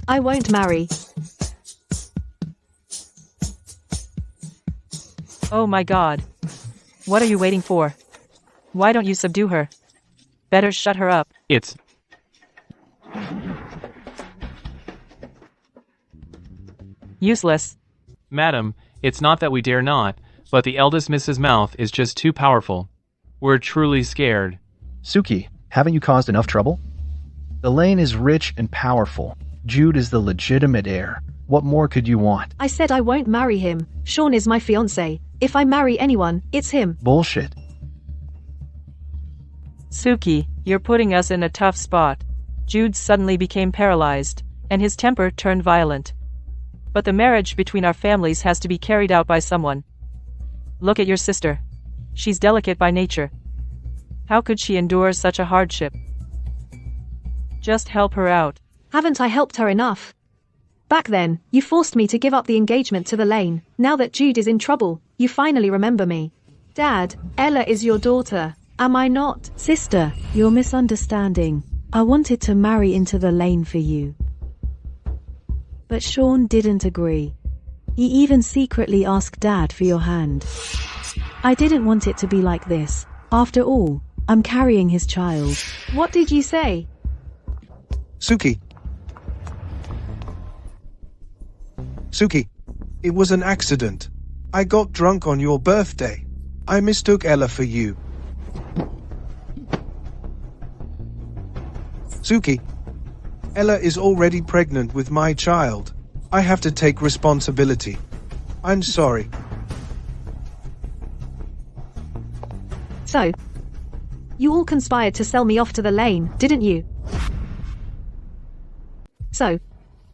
I won't marry. Oh my God. What are you waiting for? Why don't you subdue her? Better shut her up. It's Useless. Madam, it's not that we dare not, but the eldest Mrs. Mouth is just too powerful. We're truly scared. Suki, haven't you caused enough trouble? The lane is rich and powerful. Jude is the legitimate heir. What more could you want? I said I won't marry him. Sean is my fiancé. If I marry anyone, it's him. Bullshit. Suki, you're putting us in a tough spot. Jude suddenly became paralyzed, and his temper turned violent. But the marriage between our families has to be carried out by someone. Look at your sister. She's delicate by nature. How could she endure such a hardship? Just help her out. Haven't I helped her enough? Back then, you forced me to give up the engagement to the lane. Now that Jude is in trouble, you finally remember me. Dad, Ella is your daughter. Am I not? Sister, you're misunderstanding. I wanted to marry into the lane for you. But Sean didn't agree. He even secretly asked Dad for your hand. I didn't want it to be like this. After all, I'm carrying his child. What did you say? Suki. Suki, it was an accident. I got drunk on your birthday. I mistook Ella for you. Suki, Ella is already pregnant with my child. I have to take responsibility. I'm sorry. So, you all conspired to sell me off to the lane, didn't you? So,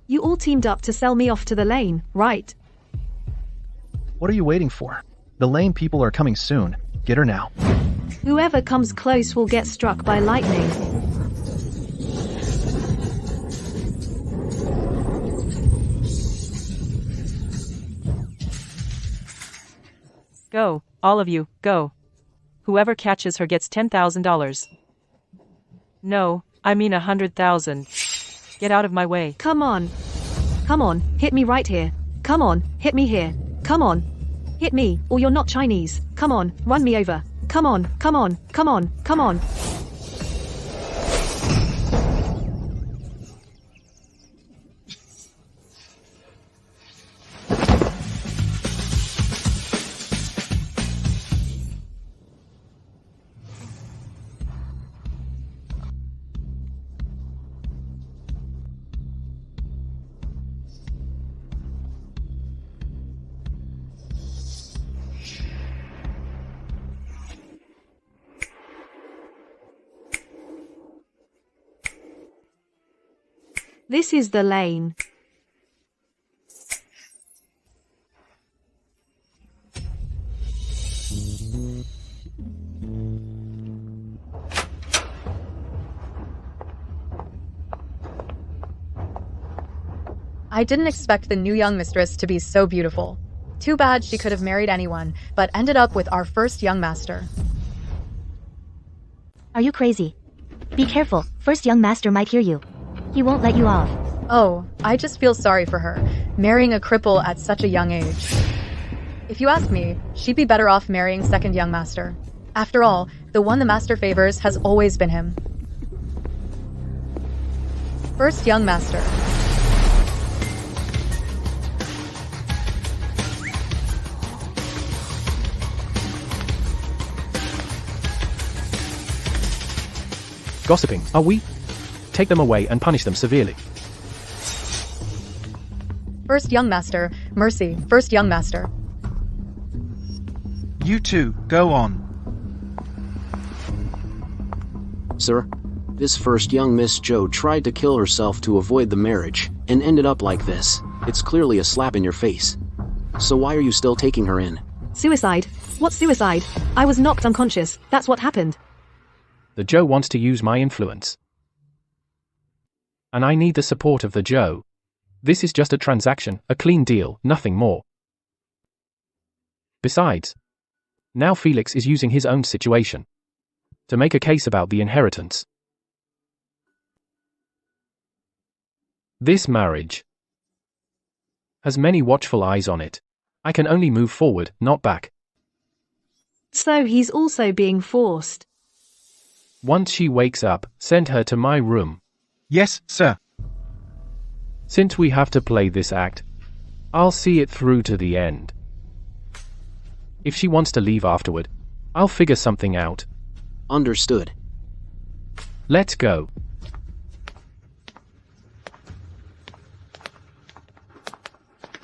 you all teamed up to sell me off to the lane, right? What are you waiting for? The lane people are coming soon. Get her now. Whoever comes close will get struck by lightning. Go, all of you, go. Whoever catches her gets $10,000. No, I mean 100,000. Get out of my way. Come on. Come on, hit me right here. Come on, hit me here. Come on. Hit me, or you're not Chinese. Come on, run me over. Come on, come on, come on, come on. This is the lane. I didn't expect the new young mistress to be so beautiful. Too bad she could have married anyone, but ended up with our first young master. Are you crazy? Be careful, first young master might hear you. He won't let you off. Oh, I just feel sorry for her, marrying a cripple at such a young age. If you ask me, she'd be better off marrying second young master. After all, the one the master favors has always been him. First young master. Gossiping, are we? Take them away and punish them severely. First young master, mercy, first young master. You two, go on. Sir, this first young Miss Joe tried to kill herself to avoid the marriage, and ended up like this. It's clearly a slap in your face. So why are you still taking her in? Suicide? What suicide? I was knocked unconscious, that's what happened. The Joe wants to use my influence. And I need the support of the Joe. This is just a transaction, a clean deal, nothing more. Besides, now Felix is using his own situation to make a case about the inheritance. This marriage has many watchful eyes on it. I can only move forward, not back. So he's also being forced. Once she wakes up, send her to my room. Yes, sir. Since we have to play this act, I'll see it through to the end. If she wants to leave afterward, I'll figure something out. Understood. Let's go.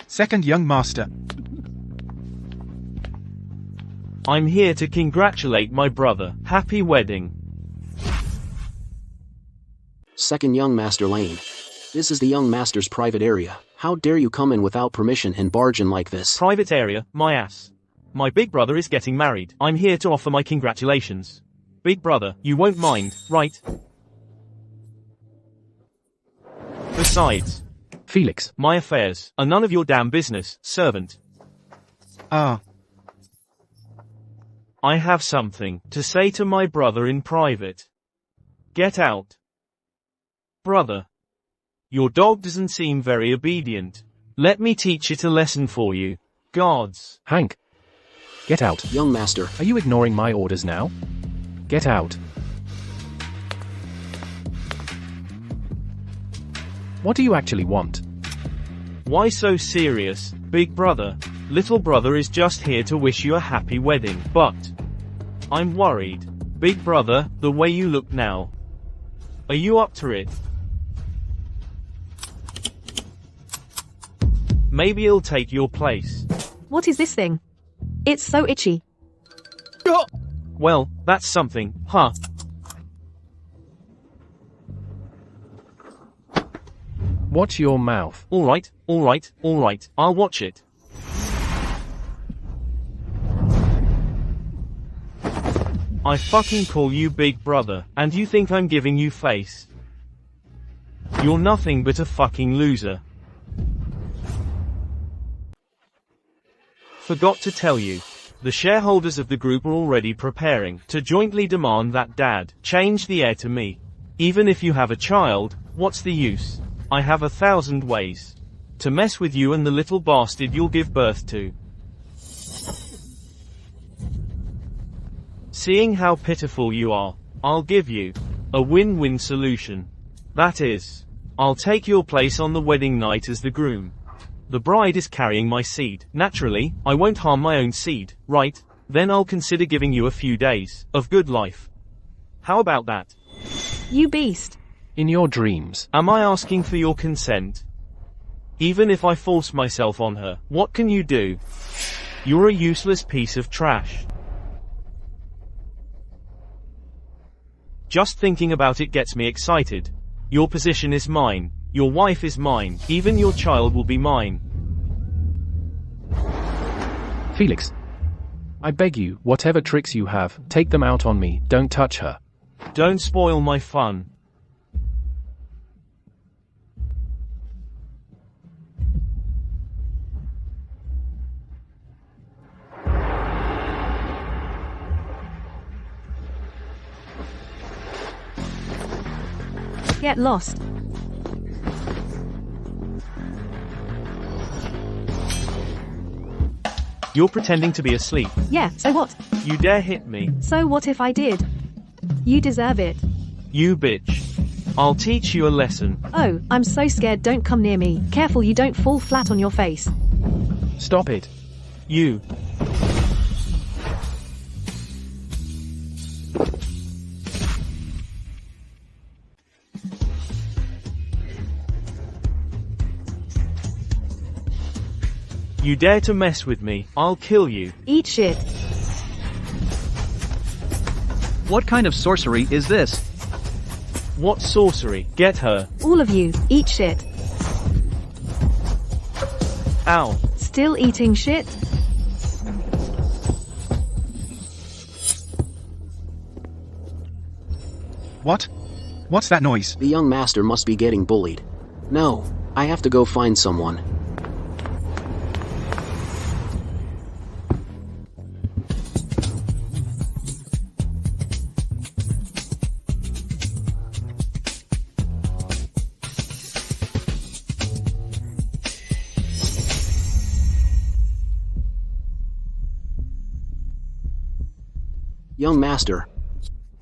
Second young master. I'm here to congratulate my brother. Happy wedding. Second young master Lane. This is the young master's private area. How dare you come in without permission and barge in like this? Private area, my ass. My big brother is getting married. I'm here to offer my congratulations. Big brother, you won't mind, right? Besides, Felix, my affairs are none of your damn business, servant. Ah. I have something to say to my brother in private. Get out. Brother. Your dog doesn't seem very obedient. Let me teach it a lesson for you. Gods. Hank. Get out. Young master. Are you ignoring my orders now? Get out. What do you actually want? Why so serious, big brother? Little brother is just here to wish you a happy wedding, but I'm worried. Big brother, the way you look now. Are you up to it? Maybe he'll take your place. What is this thing? It's so itchy. Well, that's something, huh? Watch your mouth. Alright, alright, alright, I'll watch it. I fucking call you big brother, and you think I'm giving you face. You're nothing but a fucking loser. Forgot to tell you. The shareholders of the group are already preparing to jointly demand that Dad change the heir to me. Even if you have a child, what's the use? I have 1,000 ways to mess with you and the little bastard you'll give birth to. Seeing how pitiful you are, I'll give you a win-win solution. That is, I'll take your place on the wedding night as the groom. The bride is carrying my seed. Naturally, I won't harm my own seed, right? Then I'll consider giving you a few days of good life. How about that? You beast. In your dreams. Am I asking for your consent? Even if I force myself on her, what can you do? You're a useless piece of trash. Just thinking about it gets me excited. Your position is mine. Your wife is mine. Even your child will be mine. Felix. I beg you, whatever tricks you have, take them out on me. Don't touch her. Don't spoil my fun. Get lost. You're pretending to be asleep. Yeah, so what? You dare hit me. So what if I did? You deserve it. You bitch. I'll teach you a lesson. Oh, I'm so scared, don't come near me. Careful you don't fall flat on your face. Stop it. You. You dare to mess with me, I'll kill you. Eat shit. What kind of sorcery is this? What sorcery? Get her. All of you, eat shit. Ow. Still eating shit? What? What's that noise? The young master must be getting bullied. No, I have to go find someone. Young master.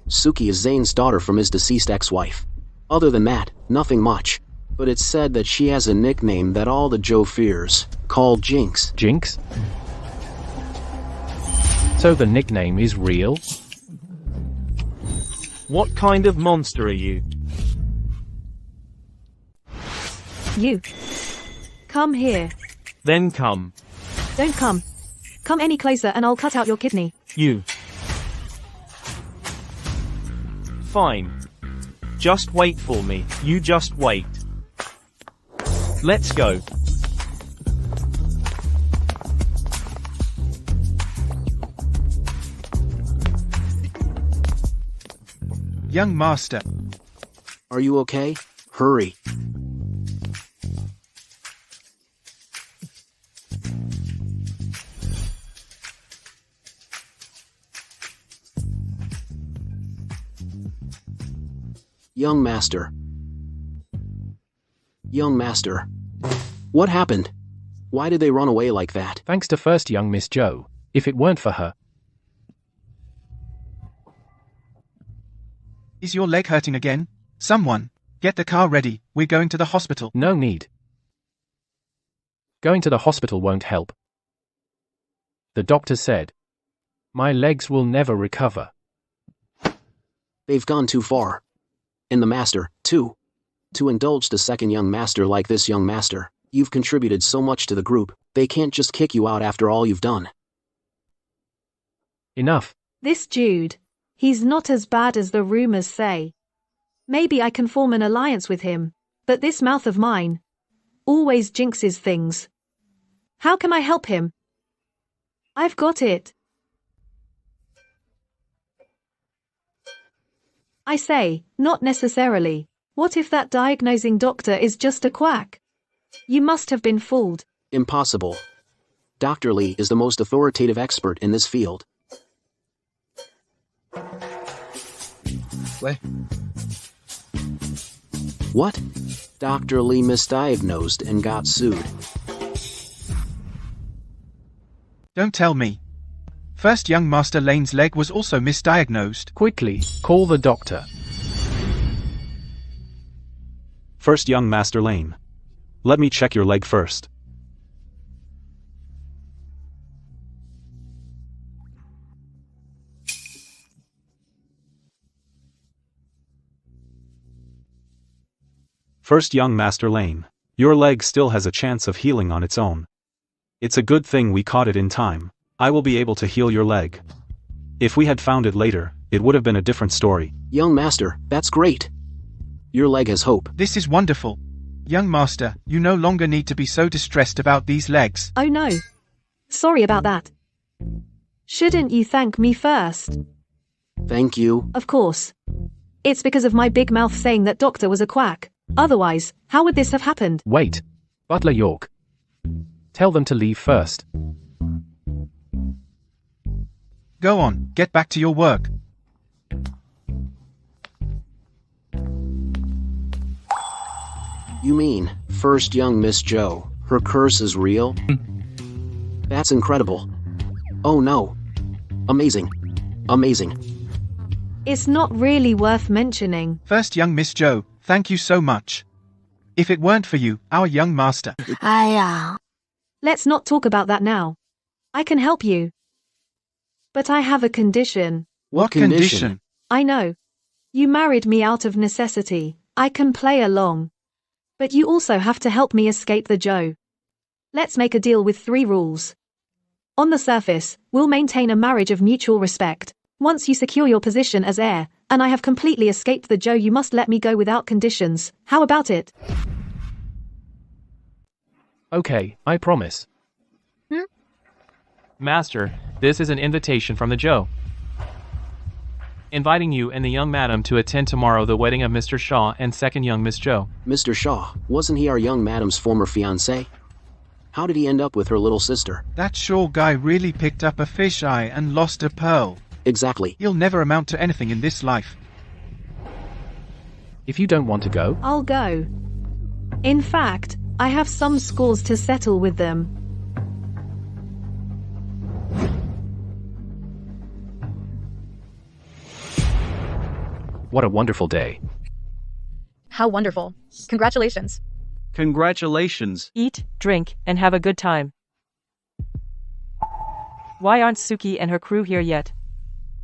Suki is Zane's daughter from his deceased ex-wife. Other than that, nothing much. But it's said that she has a nickname that all the Joe fears, called Jinx. Jinx? So the nickname is real? What kind of monster are you? You. Come here. Then come. Don't come. Come any closer and I'll cut out your kidney. You. Fine. Just wait for me. You just wait. Let's go. Young master. Are you okay? Hurry. Young master. Young master. What happened? Why did they run away like that? Thanks to first young Miss Joe. If it weren't for her. Is your leg hurting again? Someone, get the car ready. We're going to the hospital. No need. Going to the hospital won't help. The doctor said, my legs will never recover. They've gone too far. And the master, too. To indulge the second young master like this young master, you've contributed so much to the group, they can't just kick you out after all you've done. Enough. This Jude. He's not as bad as the rumors say. Maybe I can form an alliance with him, but this mouth of mine always jinxes things. How can I help him? I've got it. I say, not necessarily. What if that diagnosing doctor is just a quack? You must have been fooled. Impossible. Dr. Lee is the most authoritative expert in this field. Wait. What? Dr. Lee misdiagnosed and got sued. Don't tell me. First young Master Lane's leg was also misdiagnosed. Quickly, call the doctor. First young Master Lane. Let me check your leg first. First young Master Lane. Your leg still has a chance of healing on its own. It's a good thing we caught it in time. I will be able to heal your leg. If we had found it later, it would have been a different story. Young master, that's great. Your leg has hope. This is wonderful. Young master, you no longer need to be so distressed about these legs. Oh no. Sorry about that. Shouldn't you thank me first? Thank you. Of course. It's because of my big mouth saying that doctor was a quack. Otherwise, how would this have happened? Wait. Butler York. Tell them to leave first. Go on, get back to your work. You mean, first young Miss Joe, her curse is real? That's incredible. Oh no. Amazing. Amazing. It's not really worth mentioning. First young Miss Joe, thank you so much. If it weren't for you, our young master. Let's not talk about that now. I can help you. But I have a condition. What condition? I know. You married me out of necessity. I can play along. But you also have to help me escape the Joe. Let's make a deal with 3 rules. On the surface, we'll maintain a marriage of mutual respect. Once you secure your position as heir, and I have completely escaped the Joe, you must let me go without conditions. How about it? Okay, I promise. Master, this is an invitation from the Joe. Inviting you and the young madam to attend tomorrow the wedding of Mr. Shaw and second young Miss Joe. Mr. Shaw, wasn't he our young madam's former fiancé? How did he end up with her little sister? That Shaw guy really picked up a fisheye and lost a pearl. Exactly. He'll never amount to anything in this life. If you don't want to go, I'll go. In fact, I have some scores to settle with them. What a wonderful day. How wonderful. Congratulations. Congratulations. Eat, drink, and have a good time. Why aren't Suki and her crew here yet?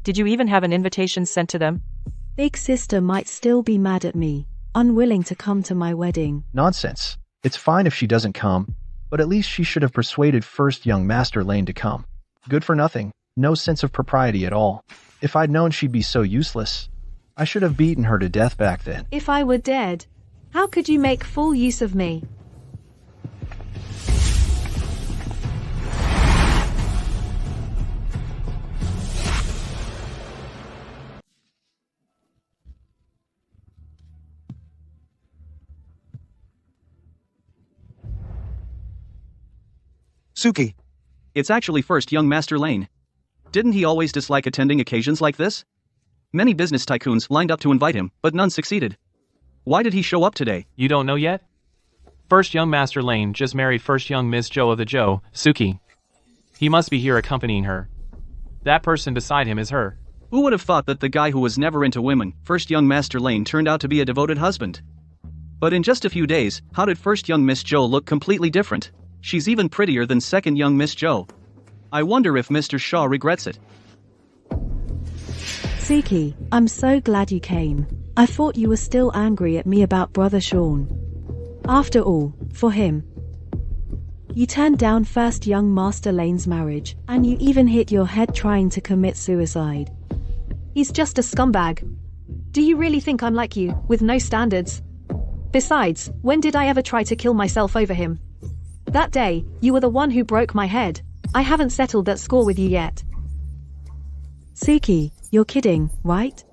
Did you even have an invitation sent to them? Big sister might still be mad at me, unwilling to come to my wedding. Nonsense. It's fine if she doesn't come, but at least she should have persuaded first young Master Lane to come. Good for nothing. No sense of propriety at all. If I'd known she'd be so useless, I should have beaten her to death back then. If I were dead, how could you make full use of me? Suki, It's actually first young Master Lane. Didn't he always dislike attending occasions like this? Many business tycoons lined up to invite him, but none succeeded. Why did he show up today? You don't know yet? First young Master Lane just married first young Miss Joe of the Joe, Suki. He must be here accompanying her. That person beside him is her. Who would have thought that the guy who was never into women, first young Master Lane, turned out to be a devoted husband? But in just a few days, how did first young Miss Joe look completely different? She's even prettier than second young Miss Joe. I wonder if Mr. Shaw regrets it. Suki, I'm so glad you came. I thought you were still angry at me about Brother Sean. After all, for him, you turned down first young Master Lane's marriage, and you even hit your head trying to commit suicide. He's just a scumbag. Do you really think I'm like you, with no standards? Besides, when did I ever try to kill myself over him? That day, you were the one who broke my head. I haven't settled that score with you yet. Suki, you're kidding, right?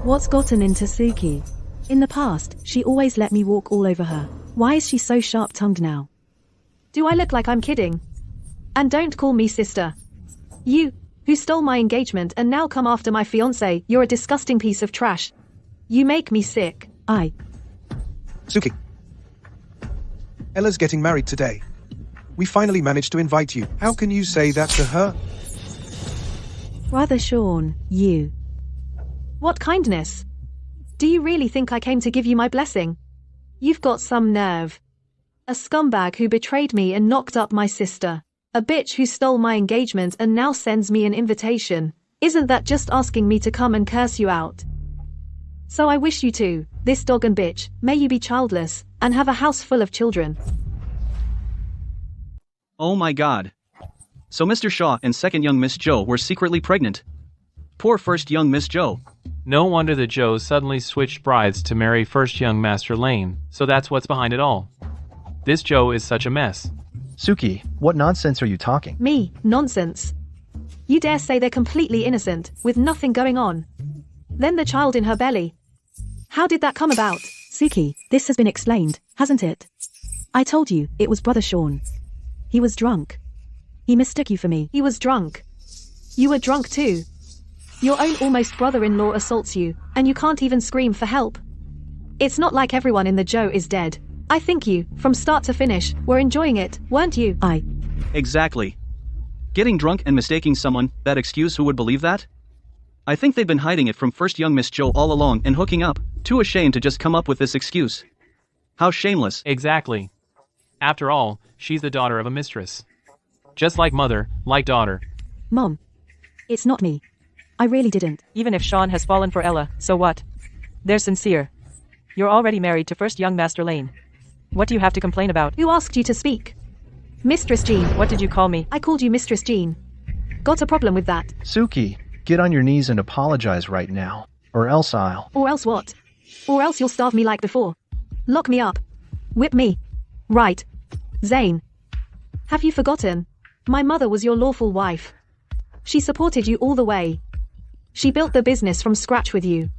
What's gotten into Suki? In the past, she always let me walk all over her. Why is she so sharp-tongued now? Do I look like I'm kidding? And don't call me sister. You, who stole my engagement and now come after my fiancé, you're a disgusting piece of trash. You make me sick. Suki. Ella's getting married today. We finally managed to invite you. How can you say that to her? Brother Sean, you. What kindness? Do you really think I came to give you my blessing? You've got some nerve. A scumbag who betrayed me and knocked up my sister. A bitch who stole my engagement and now sends me an invitation. Isn't that just asking me to come and curse you out? So I wish you too, this dog and bitch, may you be childless, and have a house full of children. Oh my god. So Mr. Shaw and second young Miss Joe were secretly pregnant. Poor first young Miss Joe. No wonder the Joes suddenly switched brides to marry first young Master Lane, so that's what's behind it all. This Joe is such a mess. Suki, what nonsense are you talking? Me, nonsense. You dare say they're completely innocent, with nothing going on. Then the child in her belly. How did that come about? Suki, this has been explained, hasn't it? I told you, it was Brother Sean. He was drunk. He mistook you for me. He was drunk. You were drunk too. Your own almost brother-in-law assaults you, and you can't even scream for help. It's not like everyone in the Joe is dead. I think you, from start to finish, were enjoying it, weren't you? Exactly. Getting drunk and mistaking someone, that excuse, who would believe that? I think they've been hiding it from first young Miss Joe all along and hooking up, too ashamed to just come up with this excuse. How shameless. Exactly. After all, she's the daughter of a mistress. Just like mother, like daughter. Mom. It's not me. I really didn't. Even if Sean has fallen for Ella, so what? They're sincere. You're already married to first young Master Lane. What do you have to complain about? Who asked you to speak? Mistress Jean. What did you call me? I called you Mistress Jean. Got a problem with that? Suki, get on your knees and apologize right now. Or else I'll... Or else what? Or else you'll starve me like before. Lock me up. Whip me. Right. Zane. Have you forgotten? My mother was your lawful wife. She supported you all the way. She built the business from scratch with you.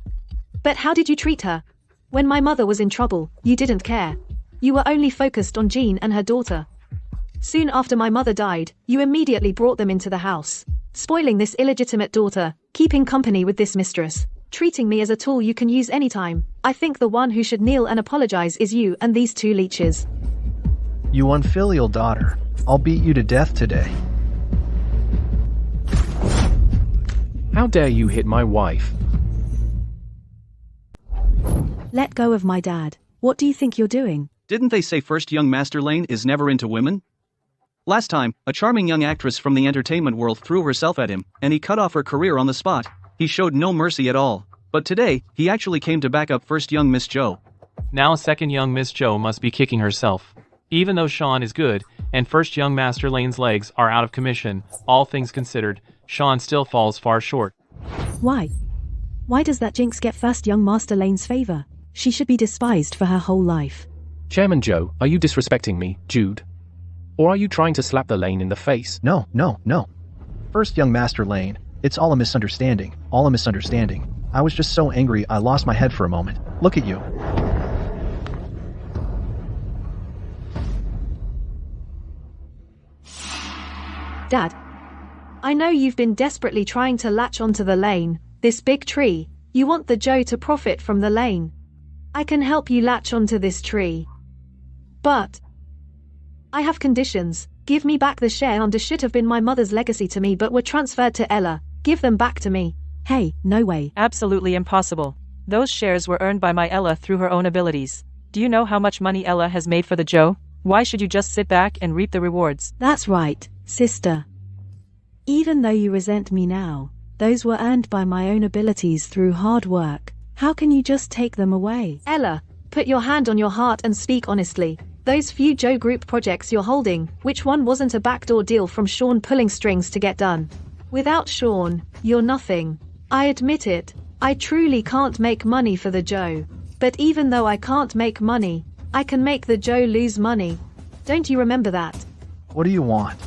But how did you treat her? When my mother was in trouble, you didn't care. You were only focused on Jean and her daughter. Soon after my mother died, you immediately brought them into the house, spoiling this illegitimate daughter, keeping company with this mistress, treating me as a tool you can use anytime. I think the one who should kneel and apologize is you and these two leeches. You unfilial daughter. I'll beat you to death today. How dare you hit my wife? Let go of my dad. What do you think you're doing? Didn't they say first young Master Lane is never into women? Last time, a charming young actress from the entertainment world threw herself at him, and he cut off her career on the spot. He showed no mercy at all. But today, he actually came to back up first young Miss Joe. Now second young Miss Joe must be kicking herself. Even though Sean is good, and first young Master Lane's legs are out of commission, all things considered, Sean still falls far short. Why? Why does that jinx get first young Master Lane's favor? She should be despised for her whole life. Chairman Joe, are you disrespecting me, Jude? Or are you trying to slap the Lane in the face? No. First young Master Lane, it's all a misunderstanding. All a misunderstanding. I was just so angry I lost my head for a moment. Look at you. Dad, I know you've been desperately trying to latch onto the Lane, this big tree. You want the Joe to profit from the Lane. I can help you latch onto this tree. But I have conditions. Give me back the share under should have been my mother's legacy to me but were transferred to Ella. Give them back to me. Hey, no way. Absolutely impossible. Those shares were earned by my Ella through her own abilities. Do you know how much money Ella has made for the Joe? Why should you just sit back and reap the rewards? That's right, sister. Even though you resent me now, those were earned by my own abilities through hard work. How can you just take them away? Ella, put your hand on your heart and speak honestly. Those few Joe Group projects you're holding, which one wasn't a backdoor deal from Sean pulling strings to get done? Without Sean, you're nothing. I admit it. I truly can't make money for the Joe. But even though I can't make money, I can make the Joe lose money. Don't you remember that? What do you want?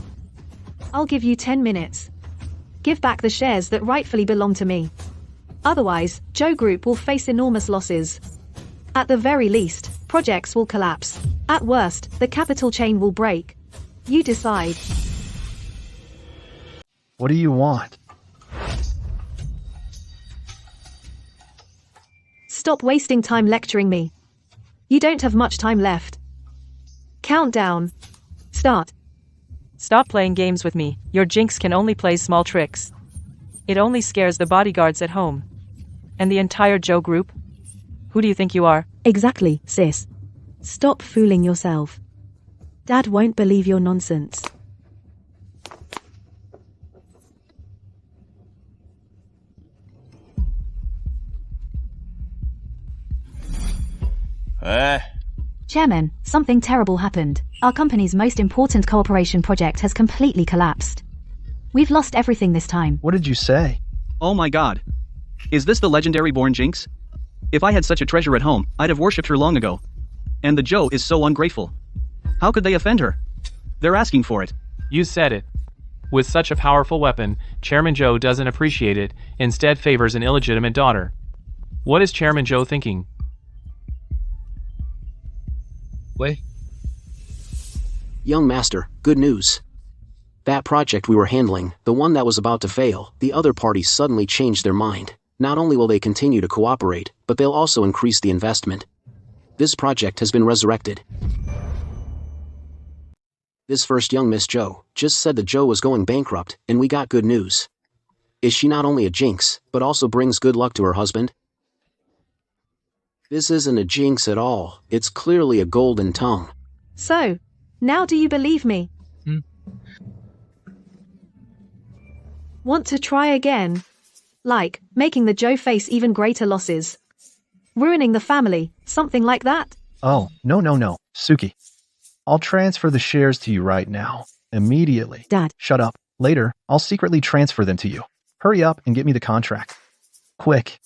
I'll give you 10 minutes. Give back the shares that rightfully belong to me. Otherwise, Joe Group will face enormous losses. At the very least, projects will collapse. At worst, the capital chain will break. You decide. What do you want? Stop wasting time lecturing me. You don't have much time left. Countdown. Start. Stop playing games with me. Your jinx can only play small tricks. It only scares the bodyguards at home. And the entire Joe Group? Who do you think you are? Exactly, sis. Stop fooling yourself. Dad won't believe your nonsense. Chairman, something terrible happened. Our company's most important cooperation project has completely collapsed. We've lost everything this time. What did you say? Oh my god. Is this the legendary born Jinx? If I had such a treasure at home, I'd have worshipped her long ago. And the Joe is so ungrateful. How could they offend her? They're asking for it. You said it. With such a powerful weapon, Chairman Joe doesn't appreciate it, instead favors an illegitimate daughter. What is Chairman Joe thinking? Wait. Young Master, good news. That project we were handling, the one that was about to fail, the other parties suddenly changed their mind. Not only will they continue to cooperate, but they'll also increase the investment. This project has been resurrected. This first young Miss Joe just said the Joe was going bankrupt, and we got good news. Is she not only a jinx, but also brings good luck to her husband? This isn't a jinx at all. It's clearly a golden tongue. So, now do you believe me? Want to try again? Like, making the Joe face even greater losses. Ruining the family, something like that? Oh, no. Suki. I'll transfer the shares to you right now. Immediately. Dad. Shut up. Later, I'll secretly transfer them to you. Hurry up and get me the contract. Quick.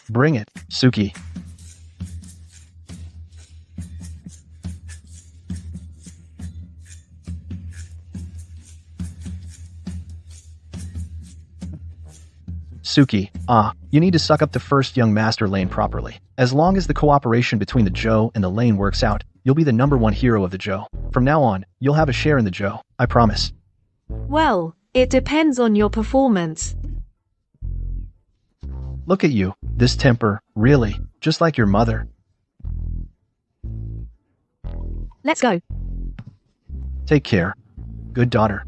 Bring it, Suki. Suki, you need to suck up the first young Master Lane properly. As long as the cooperation between the Joe and the Lane works out, you'll be the #1 hero of the Joe. From now on, you'll have a share in the Joe, I promise. Well, it depends on your performance. Look at you, this temper, really, just like your mother. Let's go. Take care. Good daughter.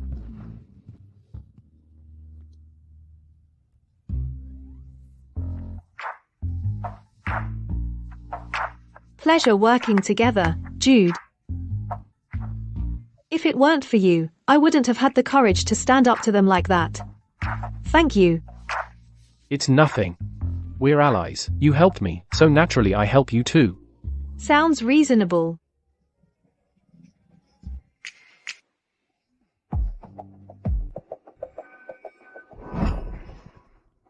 Pleasure working together, Jude. If it weren't for you, I wouldn't have had the courage to stand up to them like that. Thank you. It's nothing. We're allies. You helped me, so naturally I help you too. Sounds reasonable.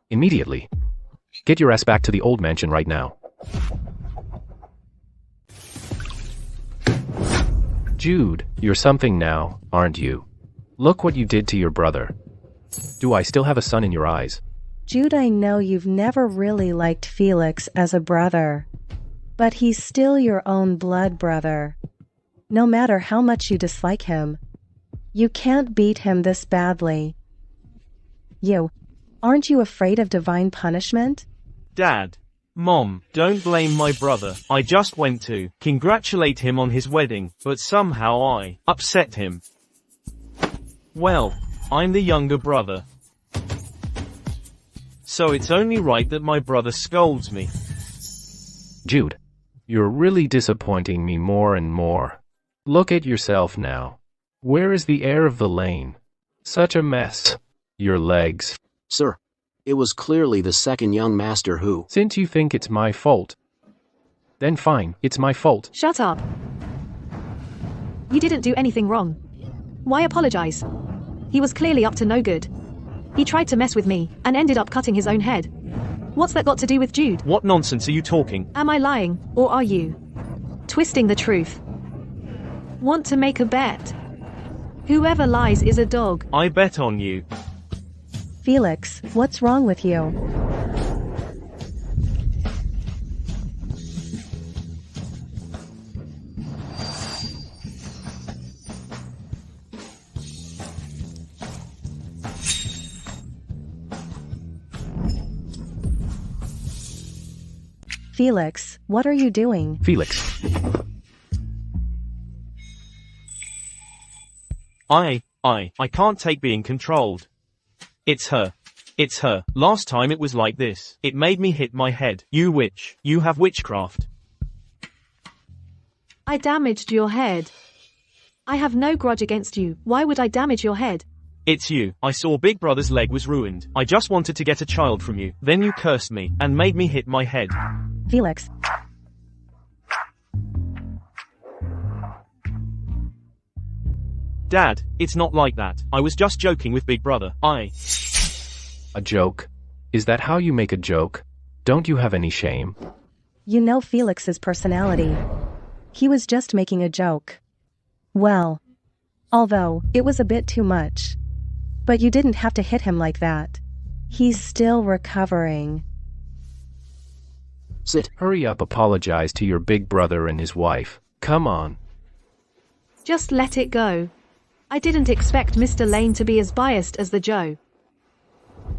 Immediately. Get your ass back to the old mansion right now. Jude, you're something now, aren't you? Look what you did to your brother. Do I still have a son in your eyes? Jude, I know you've never really liked Felix as a brother. But he's still your own blood brother. No matter how much you dislike him. You can't beat him this badly. Aren't you afraid of divine punishment? Dad. Mom, don't blame my brother. I just went to congratulate him on his wedding, but somehow I upset him. Well, I'm the younger brother. So it's only right that my brother scolds me. Jude, you're really disappointing me more and more. Look at yourself now. Where is the heir of the lane? Such a mess. Your legs. Sir, it was clearly the second young master who... Since you think it's my fault, then fine, it's my fault. Shut up. You didn't do anything wrong. Why apologize? He was clearly up to no good. He tried to mess with me, and ended up cutting his own head. What's that got to do with Jude? What nonsense are you talking? Am I lying, or are you twisting the truth? Want to make a bet? Whoever lies is a dog. I bet on you. Felix, what's wrong with you? Felix, what are you doing? Felix. I can't take being controlled. It's her. It's her. Last time it was like this. It made me hit my head. You witch. You have witchcraft. I damaged your head. I have no grudge against you. Why would I damage your head? It's you. I saw Big Brother's leg was ruined. I just wanted to get a child from you. Then you cursed me, and made me hit my head. Felix. Dad, it's not like that. I was just joking with Big Brother. A joke? Is that how you make a joke? Don't you have any shame? You know Felix's personality. He was just making a joke. Well, although, it was a bit too much. But you didn't have to hit him like that. He's still recovering. Sit. Hurry up, apologize to your big brother and his wife. Come on. Just let it go. I didn't expect Mr. Lane to be as biased as the Joe.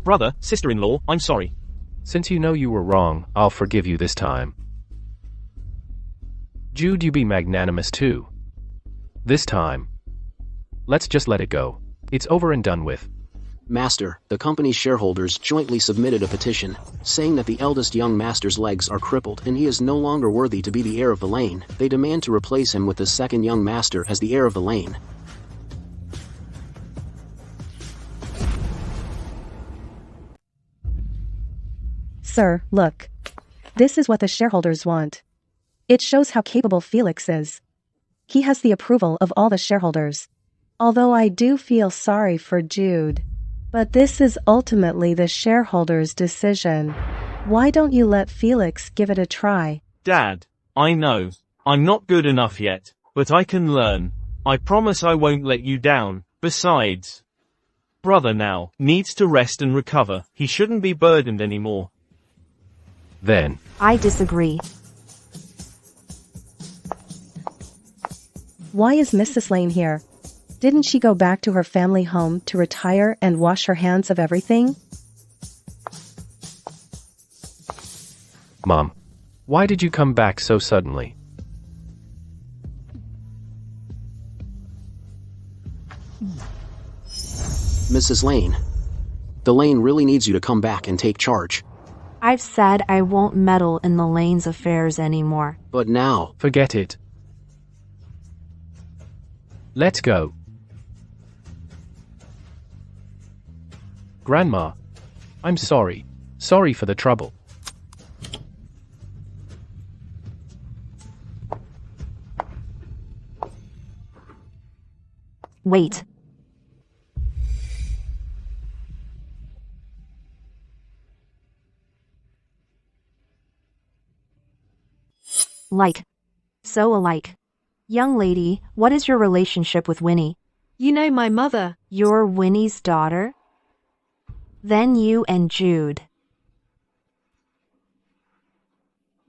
Brother, sister-in-law, I'm sorry. Since you know you were wrong, I'll forgive you this time. Jude, you be magnanimous too. This time. Let's just let it go. It's over and done with. Master, the company's shareholders jointly submitted a petition, saying that the eldest young master's legs are crippled and he is no longer worthy to be the heir of the lane. They demand to replace him with the second young master as the heir of the lane. Sir, look. This is what the shareholders want. It shows how capable Felix is. He has the approval of all the shareholders. Although I do feel sorry for Jude. But this is ultimately the shareholders' decision. Why don't you let Felix give it a try? Dad, I know. I'm not good enough yet, but I can learn. I promise I won't let you down. Besides, brother now needs to rest and recover. He shouldn't be burdened anymore. Then. I disagree. Why is Mrs. Lane here? Didn't she go back to her family home to retire and wash her hands of everything? Mom, why did you come back so suddenly? Mrs. Lane. The Lane really needs you to come back and take charge. I've said I won't meddle in the Lane's affairs anymore. But now, Forget it. Let's go. Grandma, I'm sorry. Sorry for the trouble. Wait. So alike. Young lady, what is your relationship with Winnie? You know my mother. You're Winnie's daughter? Then you and Jude.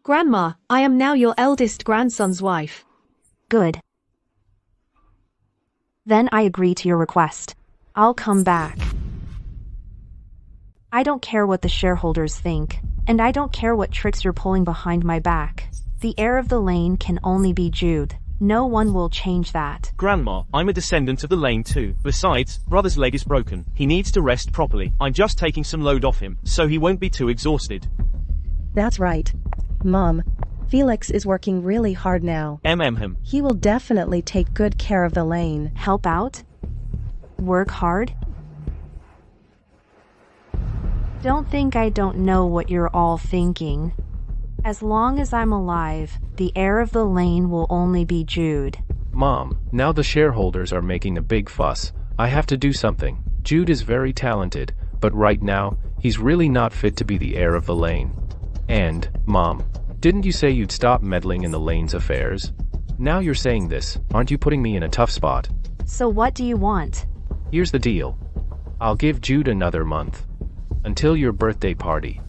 Grandma, I am now your eldest grandson's wife. Good. Then I agree to your request. I'll come back. I don't care what the shareholders think, and I don't care what tricks you're pulling behind my back. The heir of the Lane can only be Jude. No one will change that. Grandma, I'm a descendant of the Lane too. Besides, brother's leg is broken. He needs to rest properly. I'm just taking some load off him, so he won't be too exhausted. That's right. Mom, Felix is working really hard now. Him. He will definitely take good care of the Lane. Help out? Work hard? Don't think I don't know what you're all thinking. As long as I'm alive, the heir of the Lane will only be Jude. Mom, now the shareholders are making a big fuss. I have to do something. Jude is very talented, but right now, he's really not fit to be the heir of the Lane. And, Mom, didn't you say you'd stop meddling in the Lane's affairs? Now you're saying this, aren't you putting me in a tough spot? So what do you want? Here's the deal. I'll give Jude another month. Until your birthday party.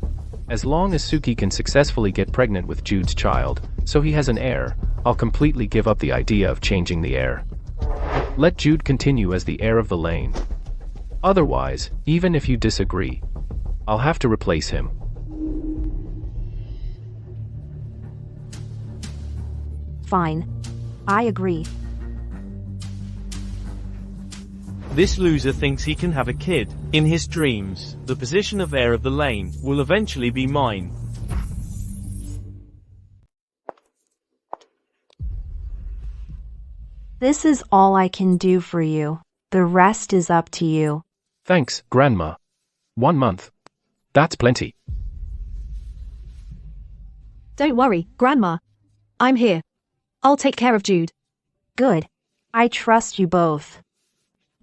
As long as Suki can successfully get pregnant with Jude's child, so he has an heir, I'll completely give up the idea of changing the heir. Let Jude continue as the heir of the Lane. Otherwise, even if you disagree, I'll have to replace him. Fine. I agree. This loser thinks he can have a kid. In his dreams, the position of heir of the Lane will eventually be mine. This is all I can do for you. The rest is up to you. Thanks, Grandma. 1 month. That's plenty. Don't worry, Grandma. I'm here. I'll take care of Jude. Good. I trust you both.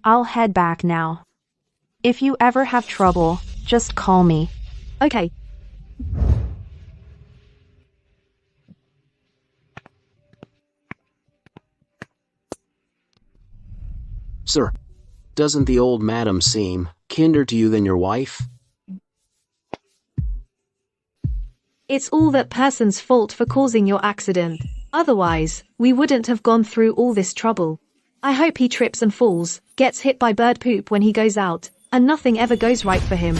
I'll head back now. If you ever have trouble, just call me. Okay. sir, doesn't the old madam seem kinder to you than your wife? It's all that person's fault for causing your accident. Otherwise, we wouldn't have gone through all this trouble. I hope he trips and falls, gets hit by bird poop when he goes out, and nothing ever goes right for him.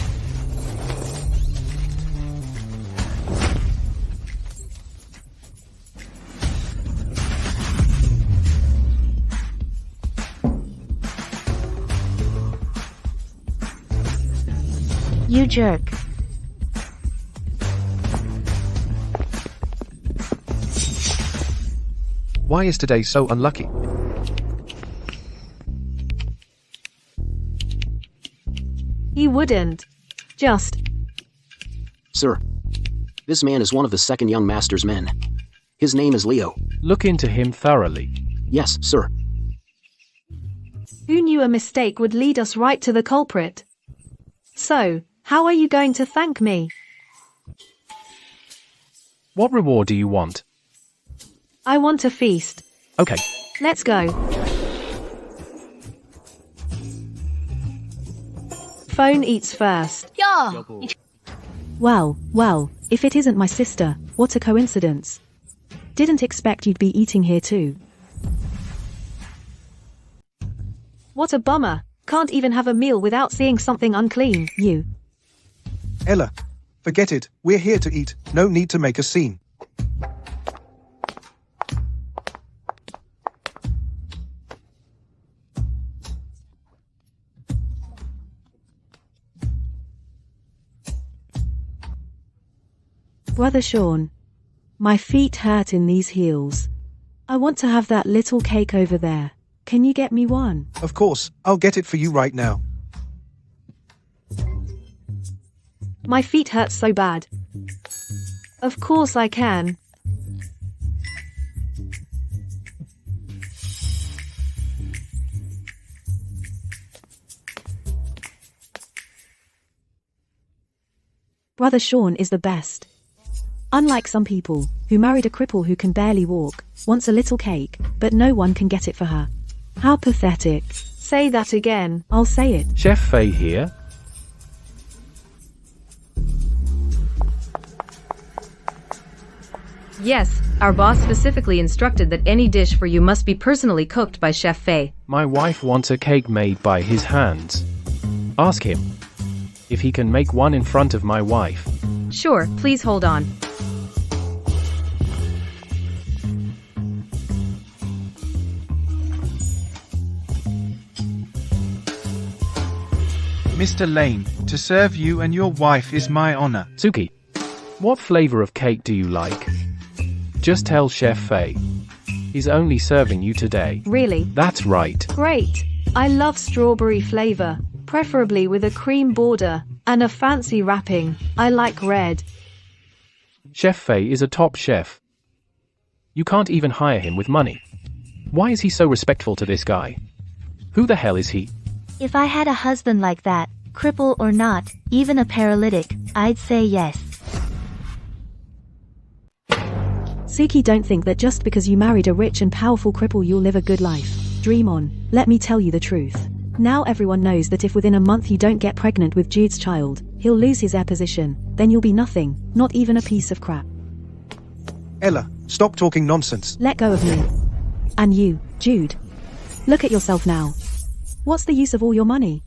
You jerk. Why is today so unlucky? He wouldn't. Just. Sir, this man is one of the second young master's men. His name is Leo. Look into him thoroughly. Yes, sir. Who knew a mistake would lead us right to the culprit? So, how are you going to thank me? What reward do you want? I want a feast. Okay. Let's go. Phone eats first. Yeah. Wow, if it isn't my sister, what a coincidence. Didn't expect you'd be eating here too. What a bummer. Can't even have a meal without seeing something unclean. You. Ella, forget it. We're here to eat. No need to make a scene. Brother Sean, my feet hurt in these heels. I want to have that little cake over there. Can you get me one? Of course, I'll get it for you right now. My feet hurt so bad. Of course I can. Brother Sean is the best. Unlike some people, who married a cripple who can barely walk, wants a little cake, but no one can get it for her. How pathetic. Say that again. I'll say it. Chef Fei here. Yes, our boss specifically instructed that any dish for you must be personally cooked by Chef Fei. My wife wants a cake made by his hands. Ask him if he can make one in front of my wife. Sure, please hold on. Mr. Lane, to serve you and your wife is my honor. Suki, what flavor of cake do you like? Just tell Chef Fei. He's only serving you today. Really? That's right. Great. I love strawberry flavor, preferably with a cream border and a fancy wrapping. I like red. Chef Fei is a top chef. You can't even hire him with money. Why is he so respectful to this guy? Who the hell is he? If I had a husband like that, cripple or not, even a paralytic, I'd say yes. Suki, don't think that just because you married a rich and powerful cripple you'll live a good life. Dream on. Let me tell you the truth. Now everyone knows that if within a month you don't get pregnant with Jude's child, he'll lose his heir position. Then you'll be nothing, not even a piece of crap. Ella, stop talking nonsense. Let go of me. And you, Jude. Look at yourself now. What's the use of all your money?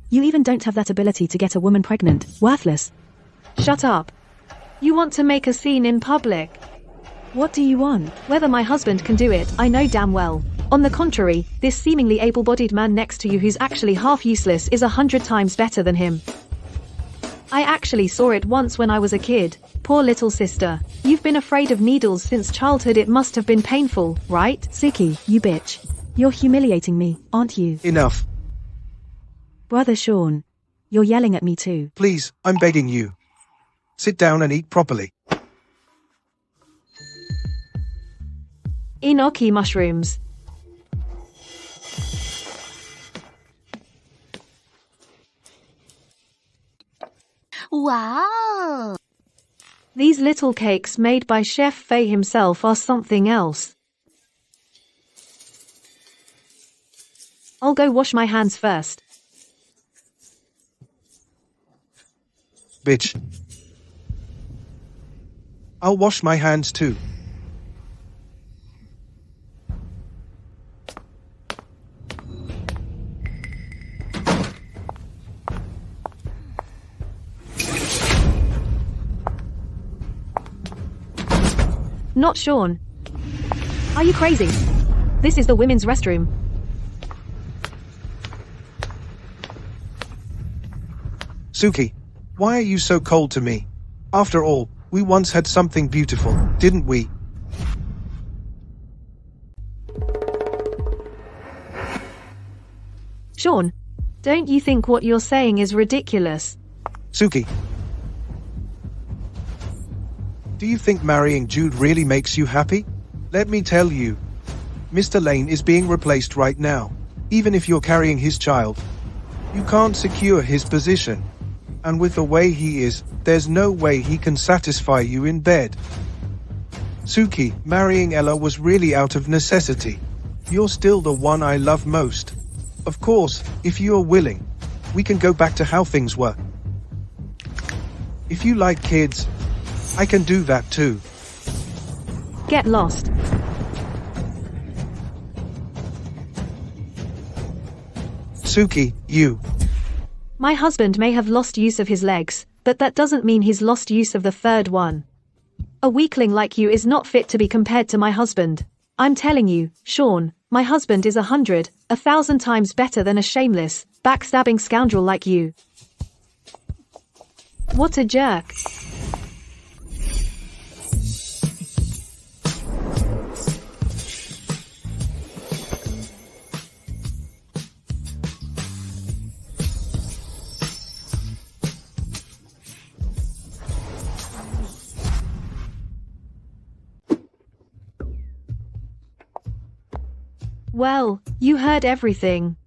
You even don't have that ability to get a woman pregnant. Worthless. Shut up. You want to make a scene in public. What do you want? Whether my husband can do it, I know damn well. On the contrary, this seemingly able-bodied man next to you who's actually half useless is 100 times better than him. I actually saw it once when I was a kid. Poor little sister. You've been afraid of needles since childhood. It must have been painful, right? Suki, you bitch. You're humiliating me, aren't you? Enough. Brother Sean, you're yelling at me too. Please, I'm begging you. Sit down and eat properly. Enoki mushrooms. Wow! These little cakes made by Chef Fei himself are something else. I'll go wash my hands first. Bitch. I'll wash my hands too. Not Sean. Are you crazy? This is the women's restroom. Suki, why are you so cold to me? After all, we once had something beautiful, didn't we? Sean, don't you think what you're saying is ridiculous? Suki, do you think marrying Jude really makes you happy? Let me tell you, Mr. Lane is being replaced right now. Even if you're carrying his child, you can't secure his position. And with the way he is, there's no way he can satisfy you in bed. Suki, marrying Ella was really out of necessity. You're still the one I love most. Of course, if you're willing, we can go back to how things were. If you like kids, I can do that too. Get lost. Suki, you. My husband may have lost use of his legs, but that doesn't mean he's lost use of the third one. A weakling like you is not fit to be compared to my husband. I'm telling you, Sean, my husband is 100, 1,000 times better than a shameless, backstabbing scoundrel like you. What a jerk. Well, you heard everything.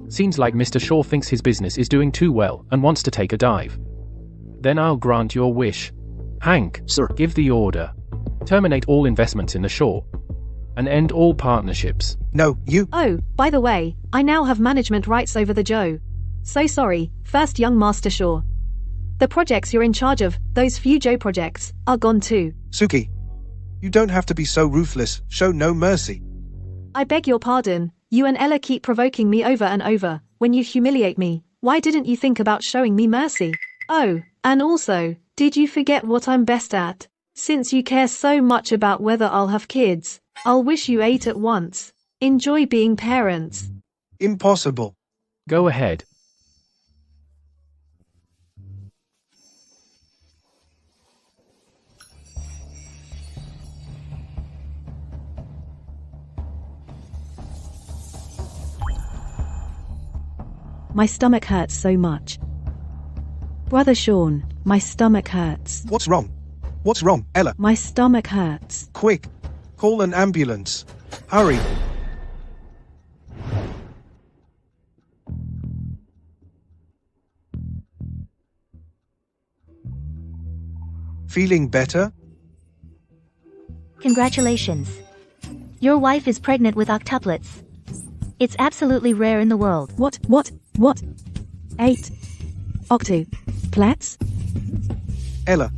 Seems like Mr. Shaw thinks his business is doing too well and wants to take a dive. Then I'll grant your wish. Hank, Sir. Give the order. Terminate all investments in the Shaw. And end all partnerships. No, you. Oh, by the way, I now have management rights over the Joe. So sorry, first young Master Shaw. The projects you're in charge of, those few Joe projects, are gone too. Suki, you don't have to be so ruthless. Show no mercy. I beg your pardon, you and Ella keep provoking me over and over. When you humiliate me, why didn't you think about showing me mercy? Oh, and also, did you forget what I'm best at? Since you care so much about whether I'll have kids, I'll wish you 8 at once. Enjoy being parents. Impossible. Go ahead. My stomach hurts so much. Brother Sean, my stomach hurts. What's wrong? What's wrong, Ella? My stomach hurts. Quick, call an ambulance. Hurry. Feeling better? Congratulations. Your wife is pregnant with octuplets. It's absolutely rare in the world. What? 8 octuplets? Ella.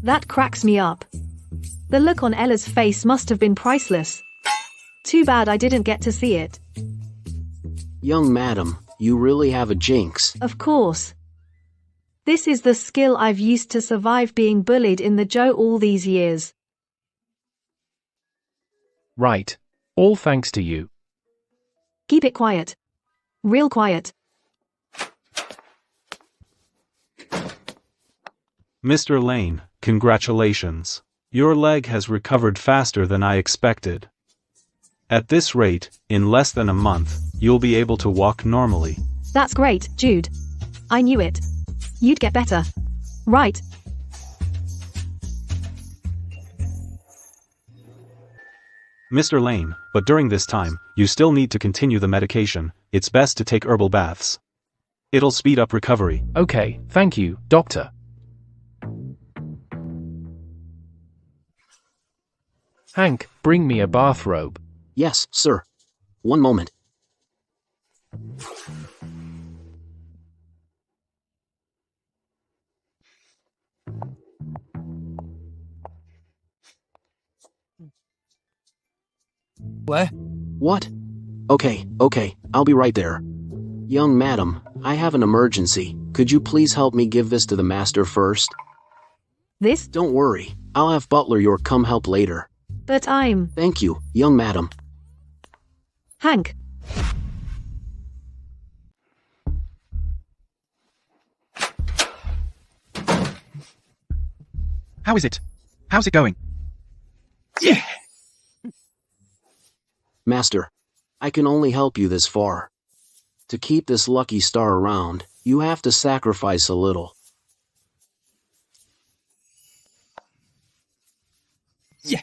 That cracks me up. The look on Ella's face must have been priceless. Too bad I didn't get to see it. Young madam, you really have a jinx. Of course. This is the skill I've used to survive being bullied in the Joe all these years. Right. All thanks to you. Keep it quiet. Real quiet. Mr. Lane, congratulations. Your leg has recovered faster than I expected. At this rate, in less than a month, you'll be able to walk normally. That's great, Jude. I knew it. You'd get better. Right. Mr. Lane, but during this time, you still need to continue the medication. It's best to take herbal baths. It'll speed up recovery. Okay, thank you, doctor. Hank, bring me a bathrobe. Yes, sir. One moment. What? What? Okay, I'll be right there. Young madam, I have an emergency. Could you please help me give this to the master first? This? Don't worry, I'll have Butler York come help later. But I'm... Thank you, young madam. Hank. How is it? How's it going? Yeah! Master, I can only help you this far. To keep this lucky star around, you have to sacrifice a little. Yeah!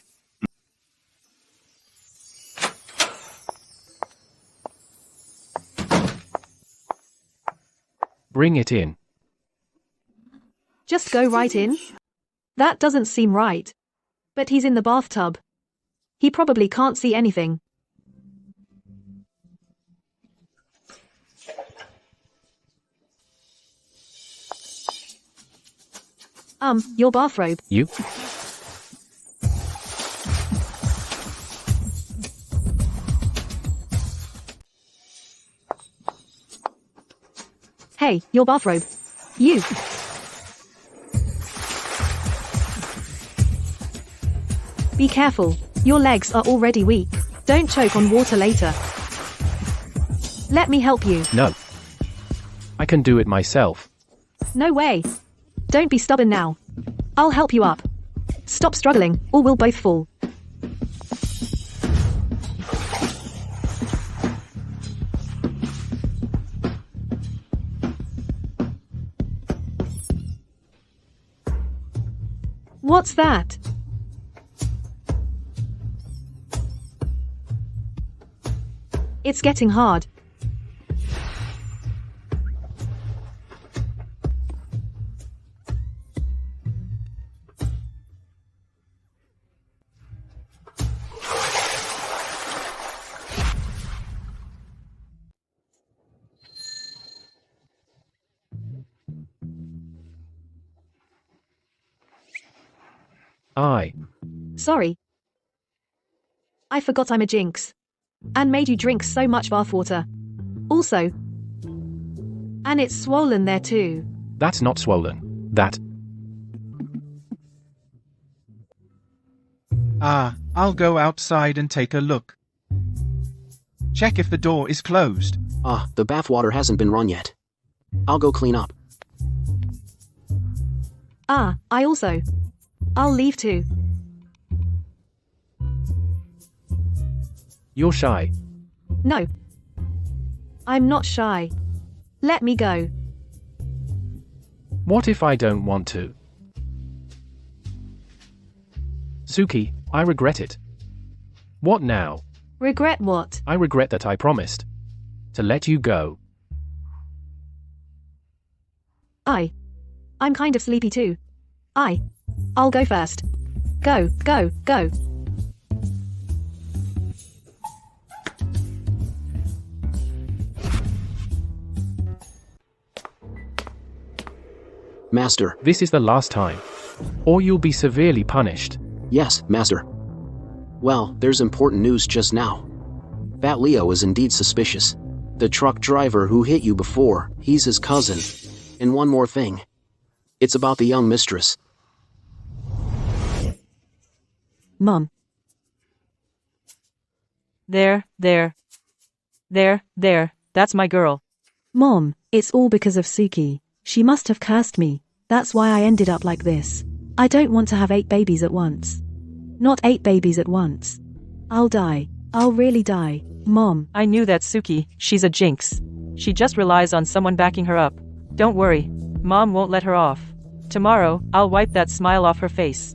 Bring it in. Just go right in? That doesn't seem right. But he's in the bathtub. He probably can't see anything. Your bathrobe. You? Hey, your bathrobe. You. Be careful. Your legs are already weak. Don't choke on water later. Let me help you. No. I can do it myself. No way. Don't be stubborn now. I'll help you up. Stop struggling, or we'll both fall. What's that? It's getting hard. Sorry. I forgot I'm a jinx. And made you drink so much bathwater. Also. And it's swollen there too. That's not swollen. That. I'll go outside and take a look. Check if the door is closed. The bathwater hasn't been run yet. I'll go clean up. I'll leave too. You're shy. No. I'm not shy. Let me go. What if I don't want to? Suki, I regret it. What now? Regret what? I regret that I promised to let you go. I'm kind of sleepy too. I'll go first. Go, go, go. Master. This is the last time, or you'll be severely punished. Yes, Master. Well, there's important news just now. That Leo is indeed suspicious. The truck driver who hit you before, he's his cousin. And one more thing. It's about the young mistress. Mom. There, that's my girl. Mom, it's all because of Suki. She must have cursed me. That's why I ended up like this. I don't want to have 8 babies at once. Not 8 babies at once. I'll die. I'll really die. Mom. I knew that Suki, she's a jinx. She just relies on someone backing her up. Don't worry. Mom won't let her off. Tomorrow, I'll wipe that smile off her face.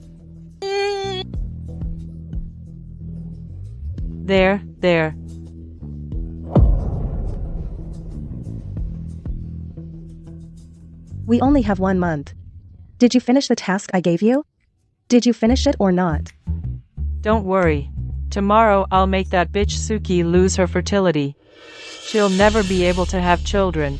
There. We only have 1 month. Did you finish the task I gave you? Did you finish it or not? Don't worry. Tomorrow I'll make that bitch Suki lose her fertility. She'll never be able to have children.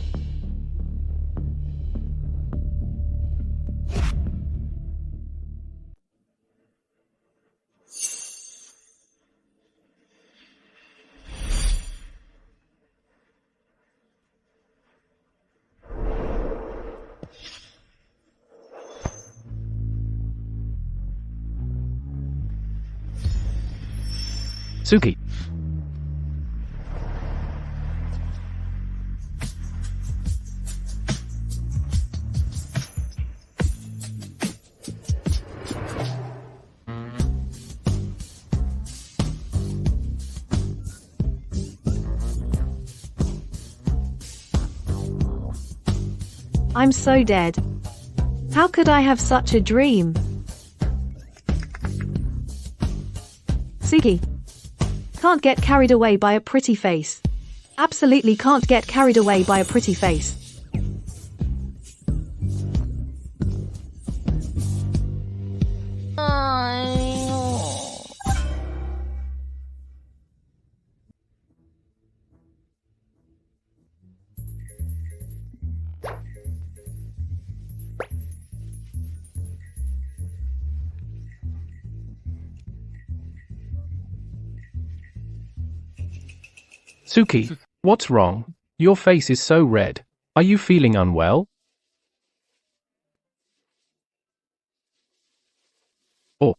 Suki. I'm so dead. How could I have such a dream? Suki. Can't get carried away by a pretty face. Absolutely can't get carried away by a pretty face. Suki, what's wrong? Your face is so red. Are you feeling unwell? Or,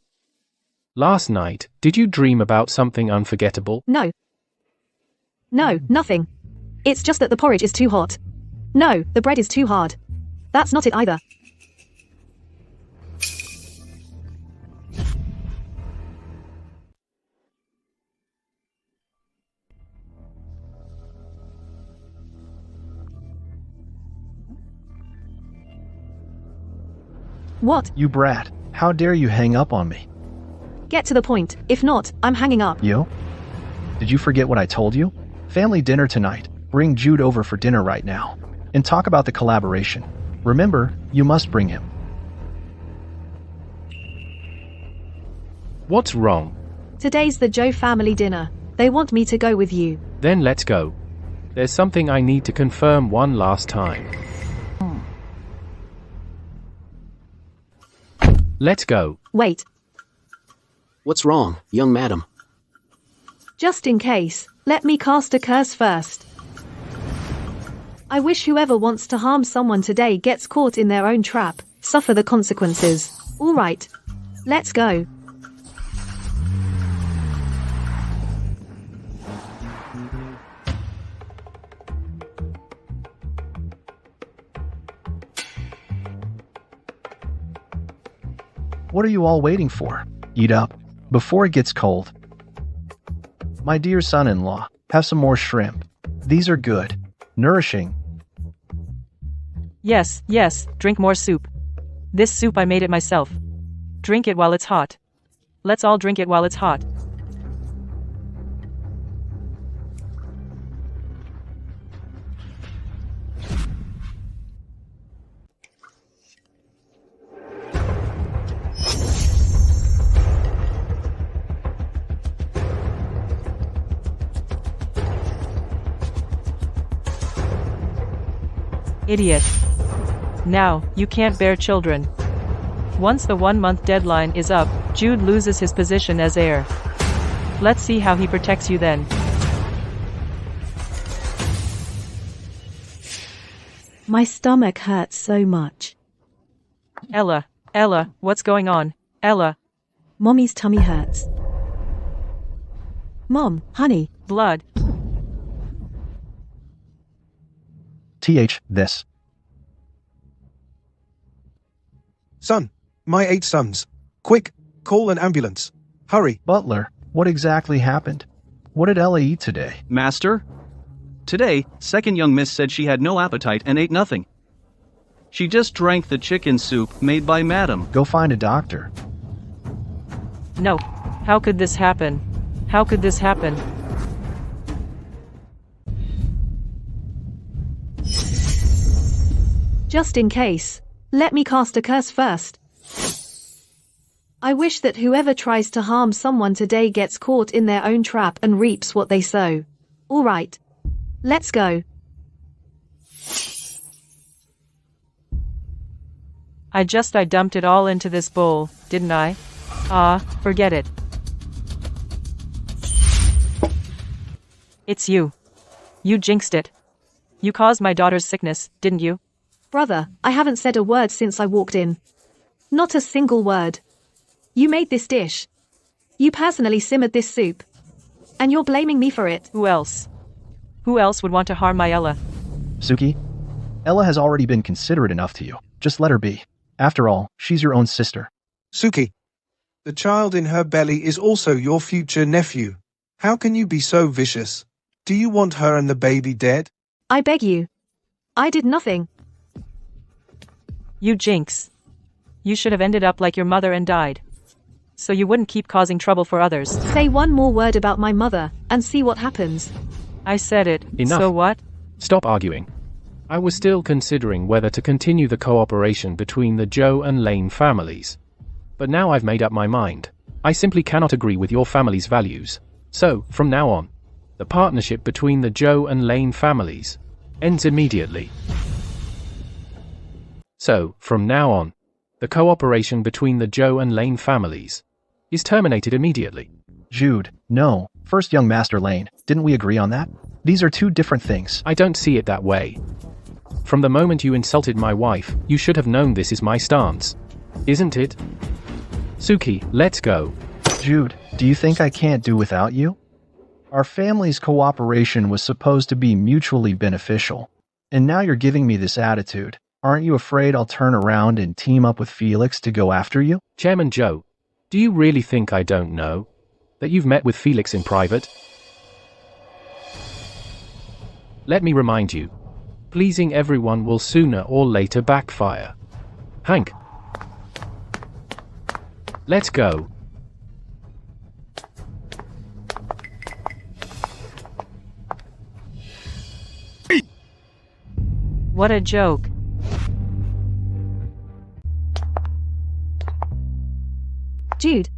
last night, did you dream about something unforgettable? No. No, nothing. It's just that the porridge is too hot. No, the bread is too hard. That's not it either. What? You brat. How dare you hang up on me? Get to the point. If not, I'm hanging up. You? Did you forget what I told you? Family dinner tonight. Bring Jude over for dinner right now. And talk about the collaboration. Remember, you must bring him. What's wrong? Today's the Joe family dinner. They want me to go with you. Then let's go. There's something I need to confirm one last time. Let's go. Wait. What's wrong, young madam? Just in case, let me cast a curse first. I wish whoever wants to harm someone today gets caught in their own trap, suffer the consequences. All right. Let's go. What are you all waiting for? Eat up, before it gets cold. My dear son-in-law, have some more shrimp. These are good, nourishing. Yes, yes, drink more soup. This soup I made it myself. Drink it while it's hot. Let's all drink it while it's hot. Idiot. Now, you can't bear children. Once the 1-month deadline is up, Jude loses his position as heir. Let's see how he protects you then. My stomach hurts so much. Ella, what's going on? Ella. Mommy's tummy hurts. Mom, honey. Blood. This. Son, my 8 sons. Quick, call an ambulance. Hurry. Butler, what exactly happened? What did Ella eat today? Master? Today, second young miss said she had no appetite and ate nothing. She just drank the chicken soup made by Madam. Go find a doctor. No. How could this happen? How could this happen? Just in case, let me cast a curse first. I wish that whoever tries to harm someone today gets caught in their own trap and reaps what they sow. All right. Let's go. I dumped it all into this bowl, didn't I? Forget it. It's you. You jinxed it. You caused my daughter's sickness, didn't you? Brother, I haven't said a word since I walked in. Not a single word. You made this dish. You personally simmered this soup. And you're blaming me for it. Who else? Who else would want to harm my Ella? Suki, Ella has already been considerate enough to you. Just let her be. After all, she's your own sister. Suki, the child in her belly is also your future nephew. How can you be so vicious? Do you want her and the baby dead? I beg you. I did nothing. You jinx. You should have ended up like your mother and died. So you wouldn't keep causing trouble for others. Say one more word about my mother, and see what happens. I said it. Enough. So what? Stop arguing. I was still considering whether to continue the cooperation between the Joe and Lane families. But now I've made up my mind. I simply cannot agree with your family's values. So, from now on, the partnership between the Joe and Lane families ends immediately. So, from now on, the cooperation between the Joe and Lane families is terminated immediately. Jude, no. First young Master Lane, didn't we agree on that? These are two different things. I don't see it that way. From the moment you insulted my wife, you should have known this is my stance. Isn't it? Suki, let's go. Jude, do you think I can't do without you? Our family's cooperation was supposed to be mutually beneficial. And now you're giving me this attitude. Aren't you afraid I'll turn around and team up with Felix to go after you? Chairman Joe, do you really think I don't know that you've met with Felix in private? Let me remind you, pleasing everyone will sooner or later backfire. Hank. Let's go. What a joke. Jude.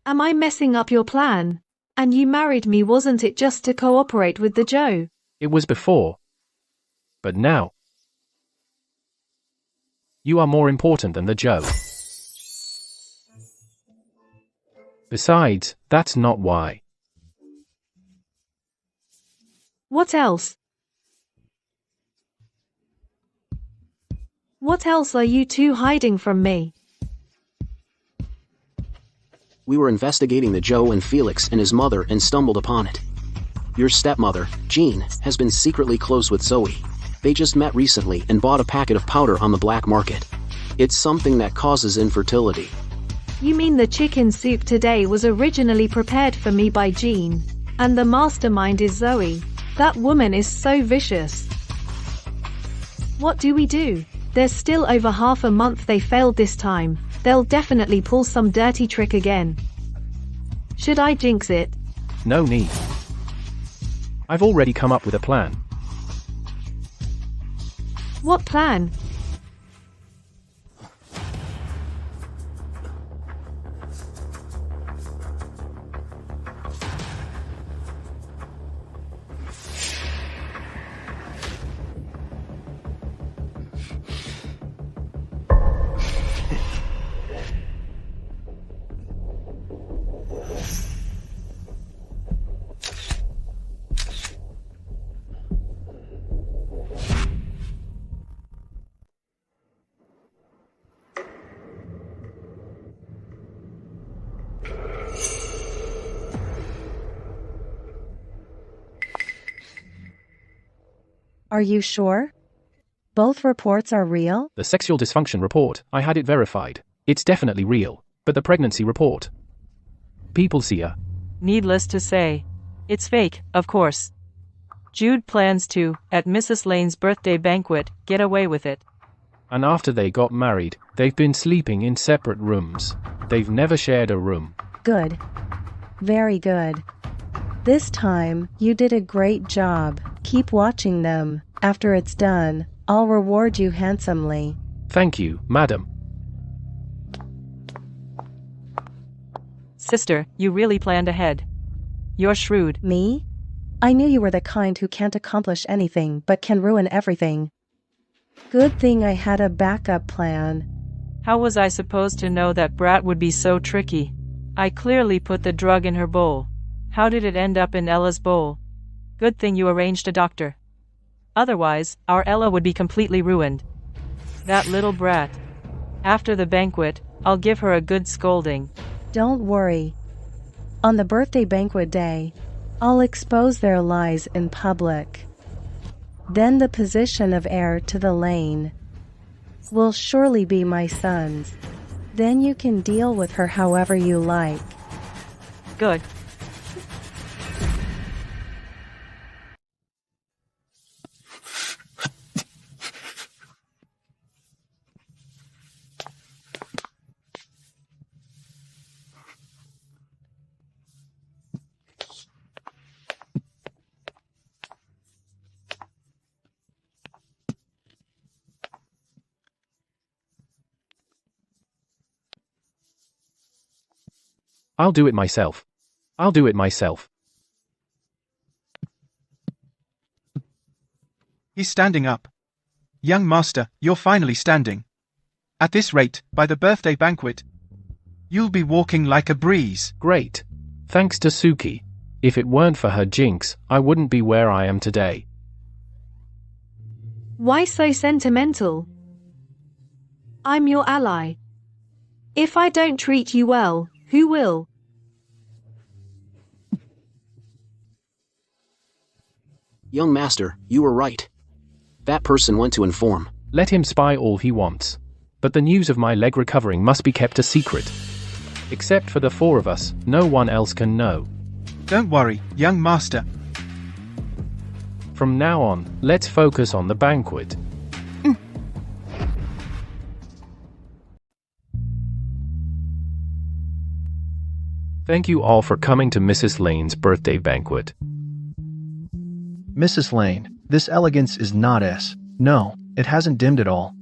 Am I messing up your plan? And you married me, wasn't it, just to cooperate with the Joe? It was before. But now, you are more important than the Joe. Besides, that's not why. What else? What else are you two hiding from me? We were investigating the Joe and Felix and his mother and stumbled upon it. Your stepmother, Jean, has been secretly close with Zoe. They just met recently and bought a packet of powder on the black market. It's something that causes infertility. You mean the chicken soup today was originally prepared for me by Jean, and the mastermind is Zoe? That woman is so vicious. What do we do? There's still over half a month. They failed this time. They'll definitely pull some dirty trick again. Should I jinx it? No need. I've already come up with a plan. What plan? Are you sure? Both reports are real? The sexual dysfunction report, I had it verified. It's definitely real. But the pregnancy report, people see her. Needless to say, it's fake, of course. Jude plans to, at Mrs. Lane's birthday banquet, get away with it. And after they got married, they've been sleeping in separate rooms. They've never shared a room. Good. Very good. This time, you did a great job. Keep watching them. After it's done, I'll reward you handsomely. Thank you, madam. Sister, you really planned ahead. You're shrewd. Me? I knew you were the kind who can't accomplish anything but can ruin everything. Good thing I had a backup plan. How was I supposed to know that brat would be so tricky? I clearly put the drug in her bowl. How did it end up in Ella's bowl? Good thing you arranged a doctor. Otherwise, our Ella would be completely ruined. That little brat. After the banquet, I'll give her a good scolding. Don't worry. On the birthday banquet day, I'll expose their lies in public. Then the position of heir to the Lane will surely be my son's. Then you can deal with her however you like. Good. I'll do it myself. I'll do it myself. He's standing up. Young master, you're finally standing. At this rate, by the birthday banquet, you'll be walking like a breeze. Great. Thanks to Suki. If it weren't for her jinx, I wouldn't be where I am today. Why so sentimental? I'm your ally. If I don't treat you well, who will? Young master, you were right. That person went to inform. Let him spy all he wants. But the news of my leg recovering must be kept a secret. Except for the four of us, no one else can know. Don't worry, young master. From now on, let's focus on the banquet. Thank you all for coming to Mrs. Lane's birthday banquet. Mrs. Lane, this elegance is not S. No, it hasn't dimmed at all.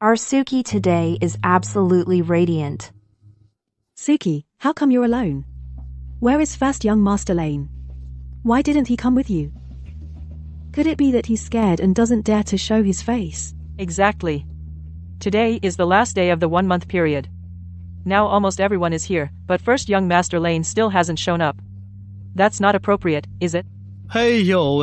Our Suki today is absolutely radiant. Suki, how come you're alone? Where is fast young Master Lane? Why didn't he come with you? Could it be that he's scared and doesn't dare to show his face? Exactly. Today is the last day of the 1-month period. Now almost everyone is here, but first young Master Lane still hasn't shown up. That's not appropriate, is it? Hey yo,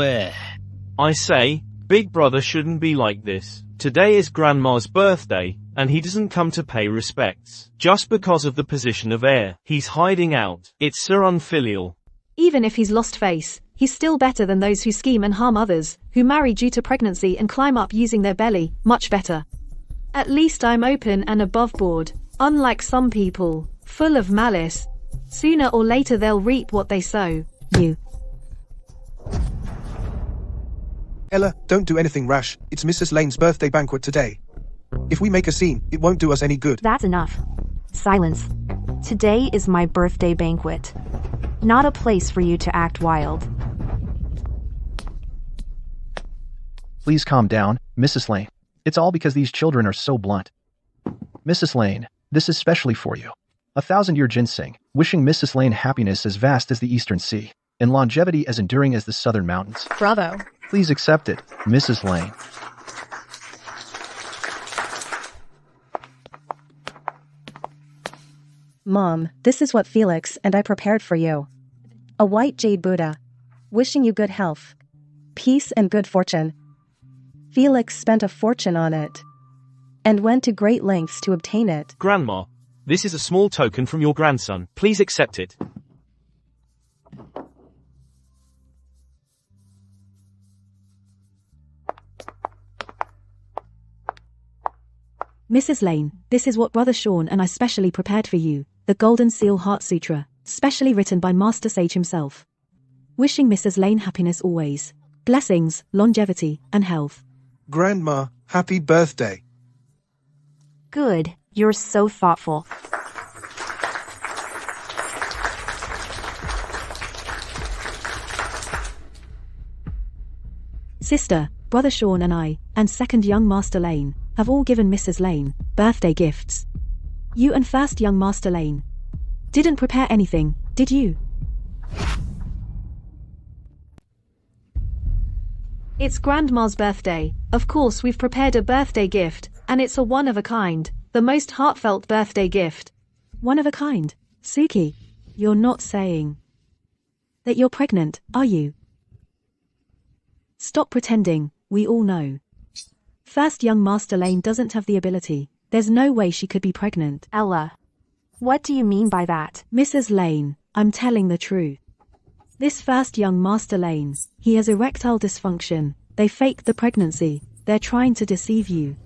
I say, Big Brother shouldn't be like this. Today is Grandma's birthday, and he doesn't come to pay respects. Just because of the position of heir. He's hiding out. It's so unfilial. Even if he's lost face, he's still better than those who scheme and harm others, who marry due to pregnancy and climb up using their belly. Much better. At least I'm open and above board, unlike some people, full of malice. Sooner or later they'll reap what they sow. You. Ella, don't do anything rash. It's Mrs. Lane's birthday banquet today. If we make a scene, it won't do us any good. That's enough. Silence. Today is my birthday banquet. Not a place for you to act wild. Please calm down, Mrs. Lane. It's all because these children are so blunt. Mrs. Lane, this is specially for you. 1,000-year ginseng, wishing Mrs. Lane happiness as vast as the eastern sea, and longevity as enduring as the southern mountains. Bravo. Please accept it, Mrs. Lane. Mom, this is what Felix and I prepared for you. A white jade Buddha. Wishing you good health, peace and good fortune. Felix spent a fortune on it and went to great lengths to obtain it. Grandma, this is a small token from your grandson. Please accept it. Mrs. Lane, this is what Brother Sean and I specially prepared for you, the Golden Seal Heart Sutra, specially written by Master Sage himself. Wishing Mrs. Lane happiness always. Blessings, longevity, and health. Grandma, happy birthday. Good, you're so thoughtful. Sister, Brother Sean and I, and second young Master Lane, have all given Mrs. Lane birthday gifts. You and first young Master Lane didn't prepare anything, did you? It's Grandma's birthday. Of course we've prepared a birthday gift, and it's a one-of-a-kind, the most heartfelt birthday gift. One of a kind? Suki, you're not saying that you're pregnant, are you? Stop pretending, we all know. First young Master Lane doesn't have the ability. There's no way she could be pregnant. Ella, what do you mean by that? Mrs. Lane, I'm telling the truth. This first young Master Lane, he has erectile dysfunction. They faked the pregnancy. They're trying to deceive you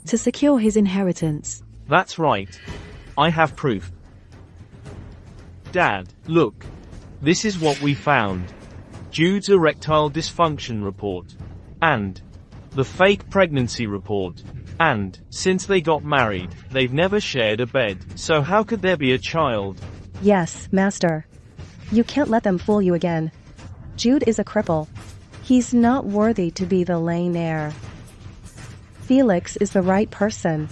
to secure his inheritance. That's right. I have proof. Dad, look. This is what we found. Jude's erectile dysfunction report. And the fake pregnancy report. And, since they got married, they've never shared a bed. So how could there be a child? Yes, Master. You can't let them fool you again. Jude is a cripple. He's not worthy to be the Lane heir. Felix is the right person.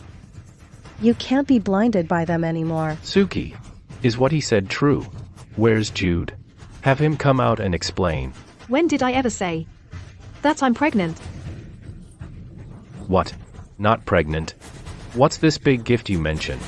You can't be blinded by them anymore. Suki, is what he said true? Where's Jude? Have him come out and explain. When did I ever say that I'm pregnant? What? Not pregnant? What's this big gift you mentioned?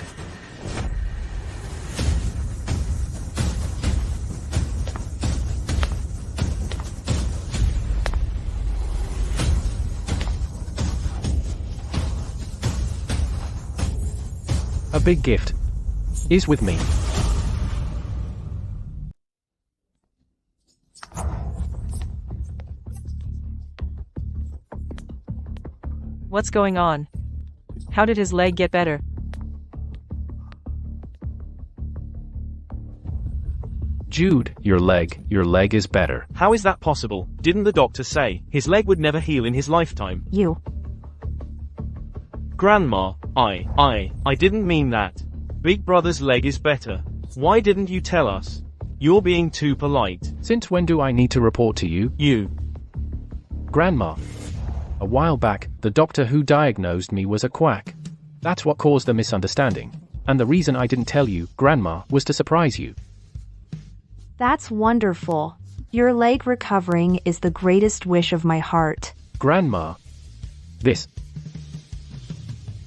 A big gift. Is with me. What's going on? How did his leg get better? Jude, your leg is better. How is that possible? Didn't the doctor say his leg would never heal in his lifetime? You. Grandma, I didn't mean that. Big brother's leg is better. Why didn't you tell us? You're being too polite. Since when do I need to report to you? You. Grandma. A while back, the doctor who diagnosed me was a quack. That's what caused the misunderstanding. And the reason I didn't tell you, Grandma, was to surprise you. That's wonderful. Your leg recovering is the greatest wish of my heart. Grandma. This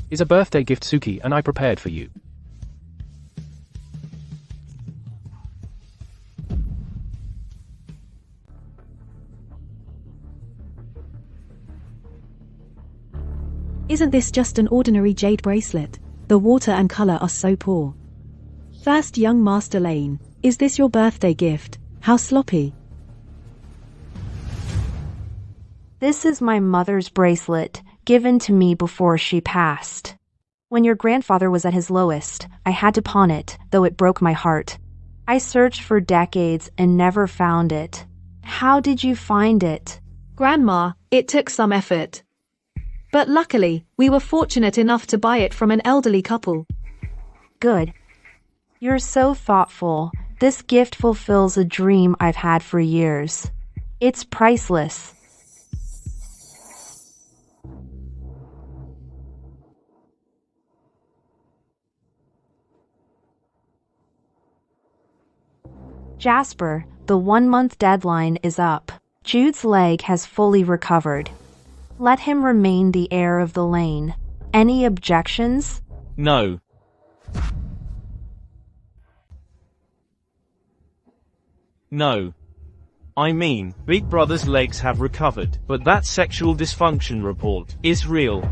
is a birthday gift Suki and I prepared for you. Isn't this just an ordinary jade bracelet? The water and color are so poor. First young Master Lane, is this your birthday gift? How sloppy. This is my mother's bracelet, given to me before she passed. When your grandfather was at his lowest, I had to pawn it, though it broke my heart. I searched for decades and never found it. How did you find it? Grandma, it took some effort. But luckily, we were fortunate enough to buy it from an elderly couple. Good. You're so thoughtful. This gift fulfills a dream I've had for years. It's priceless. Jasper, the 1-month deadline is up. Jude's leg has fully recovered. Let him remain the heir of the lane. Any objections? No. No. I mean, Big Brother's legs have recovered, but that sexual dysfunction report is real.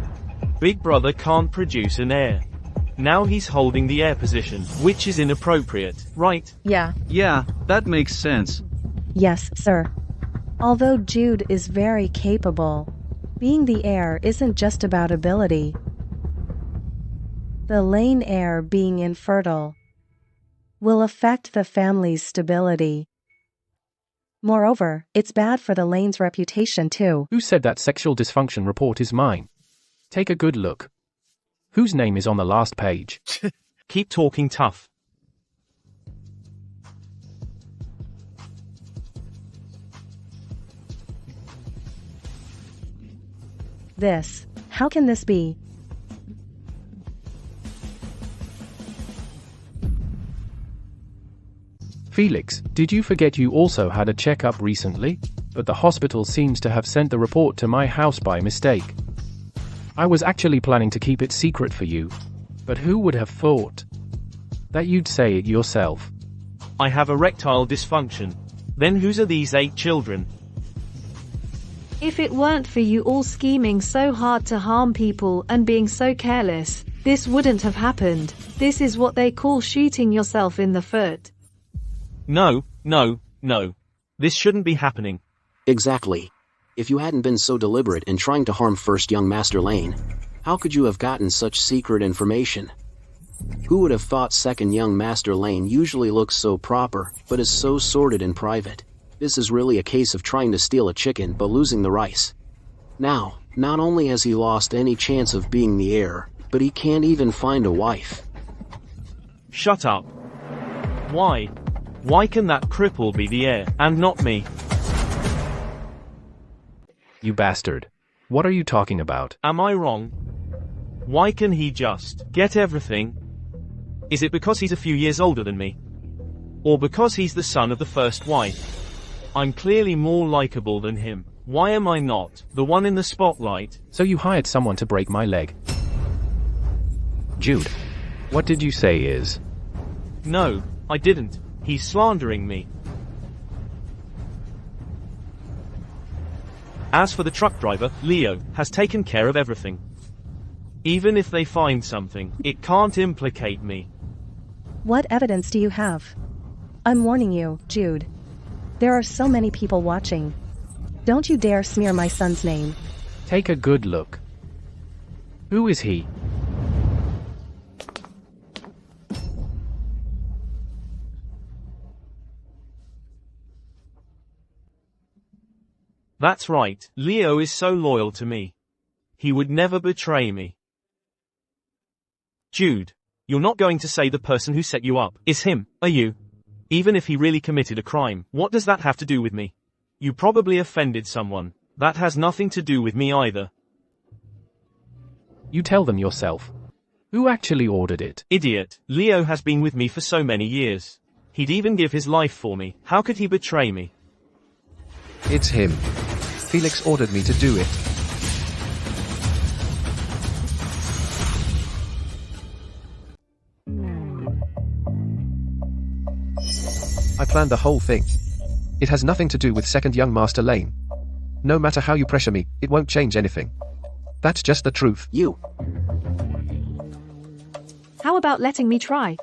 Big Brother can't produce an heir. Now he's holding the heir position, which is inappropriate, right? Yeah. Yeah, that makes sense. Yes, sir. Although Jude is very capable, being the heir isn't just about ability. The Lane heir being infertile will affect the family's stability. Moreover, it's bad for the Lane's reputation too. Who said that sexual dysfunction report is mine? Take a good look. Whose name is on the last page? Keep talking tough. How can this be? Felix, did you forget you also had a checkup recently? But the hospital seems to have sent the report to my house by mistake. I was actually planning to keep it secret for you. But who would have thought that you'd say it yourself? I have erectile dysfunction. Then whose are these 8 children? If it weren't for you all scheming so hard to harm people and being so careless, this wouldn't have happened. This is what they call shooting yourself in the foot. No. This shouldn't be happening. Exactly. If you hadn't been so deliberate in trying to harm first young Master Lane, how could you have gotten such secret information? Who would have thought second young Master Lane usually looks so proper, but is so sordid in private? This is really a case of trying to steal a chicken but losing the rice. Now, not only has he lost any chance of being the heir, but he can't even find a wife. Shut up. Why? Why can that cripple be the heir, and not me? You bastard. What are you talking about? Am I wrong? Why can he just get everything? Is it because he's a few years older than me? Or because he's the son of the first wife? I'm clearly more likable than him. Why am I not the one in the spotlight? So you hired someone to break my leg. Jude, what did you say is? No, I didn't. He's slandering me. As for the truck driver, Leo has taken care of everything. Even if they find something, it can't implicate me. What evidence do you have? I'm warning you, Jude. There are so many people watching. Don't you dare smear my son's name. Take a good look. Who is he? That's right, Leo is so loyal to me. He would never betray me. Jude, you're not going to say the person who set you up is him, are you? Even if he really committed a crime, what does that have to do with me? You probably offended someone. That has nothing to do with me either. You tell them yourself. Who actually ordered it? Idiot, Leo has been with me for so many years. He'd even give his life for me. How could he betray me? It's him. Felix ordered me to do it. I planned the whole thing. It has nothing to do with second young Master Lane. No matter how you pressure me, it won't change anything. That's just the truth. You. How about letting me try?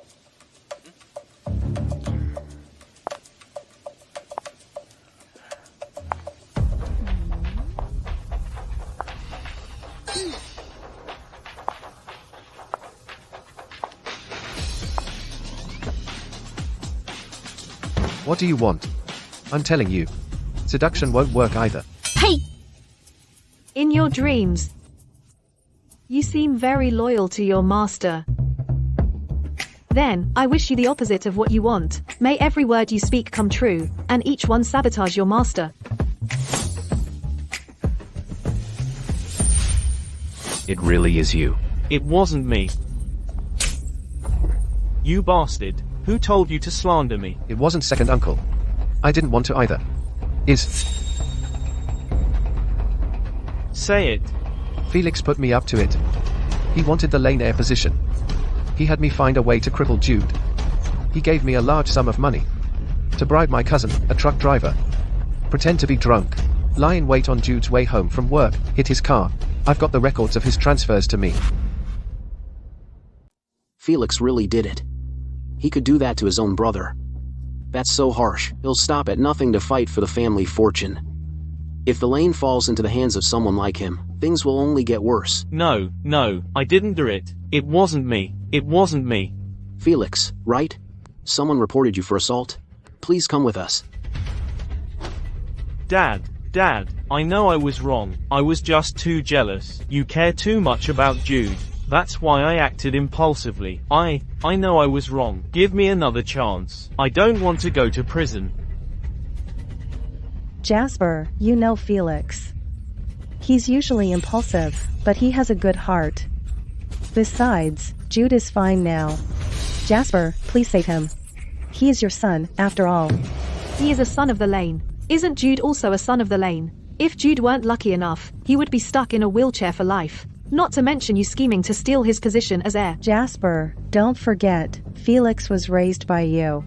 What do you want? I'm telling you. Seduction won't work either. Hey! In your dreams. You seem very loyal to your master. Then, I wish you the opposite of what you want. May every word you speak come true, and each one sabotage your master. It really is you. It wasn't me. You bastard. Who told you to slander me? It wasn't second uncle. I didn't want to either. Say it. Felix put me up to it. He wanted the lane heir position. He had me find a way to cripple Jude. He gave me a large sum of money. To bribe my cousin, a truck driver. Pretend to be drunk. Lie in wait on Jude's way home from work, hit his car. I've got the records of his transfers to me. Felix really did it. He could do that to his own brother. That's so harsh. He'll stop at nothing to fight for the family fortune. If the lane falls into the hands of someone like him, things will only get worse. No, I didn't do it. It wasn't me. It wasn't me. Felix, right? Someone reported you for assault. Please come with us. Dad, I know I was wrong. I was just too jealous. You care too much about Jude. That's why I acted impulsively. I know I was wrong. Give me another chance. I don't want to go to prison. Jasper, you know Felix. He's usually impulsive, but he has a good heart. Besides, Jude is fine now. Jasper, please save him. He is your son, after all. He is a son of the lane. Isn't Jude also a son of the lane? If Jude weren't lucky enough, he would be stuck in a wheelchair for life. Not to mention you scheming to steal his position as heir. Jasper, don't forget, Felix was raised by you.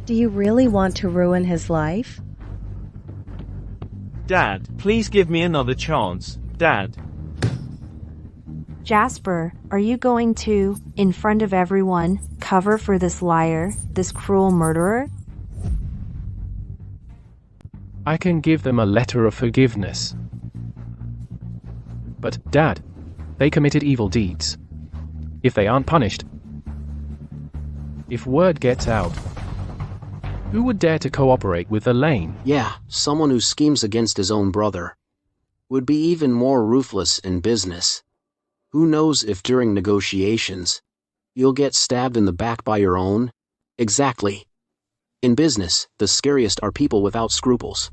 Do you really want to ruin his life? Dad, please give me another chance. Dad. Jasper, are you going to, in front of everyone, cover for this liar, this cruel murderer? I can give them a letter of forgiveness. But, Dad, they committed evil deeds. If they aren't punished, if word gets out, who would dare to cooperate with the lane? Yeah, someone who schemes against his own brother. Would be even more ruthless in business. Who knows if during negotiations, you'll get stabbed in the back by your own? Exactly. In business, the scariest are people without scruples.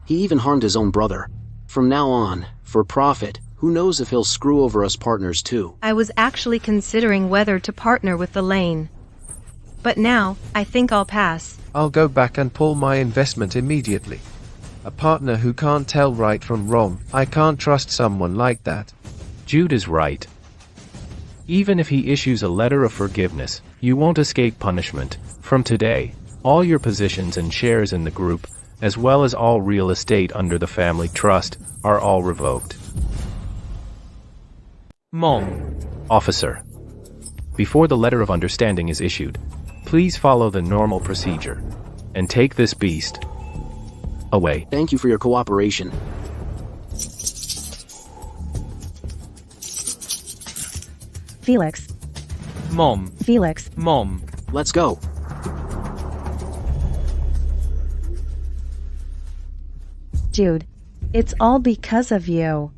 He even harmed his own brother. From now on, for profit, who knows if he'll screw over us partners too? I was actually considering whether to partner with the lane. But now, I think I'll pass. I'll go back and pull my investment immediately. A partner who can't tell right from wrong. I can't trust someone like that. Jude is right. Even if he issues a letter of forgiveness, you won't escape punishment. From today, all your positions and shares in the group, as well as all real estate under the family trust, are all revoked. Mom. Officer. Before the letter of understanding is issued, please follow the normal procedure, and take this beast away. Thank you for your cooperation. Felix. Mom. Felix. Mom. Let's go. Jude. It's all because of you.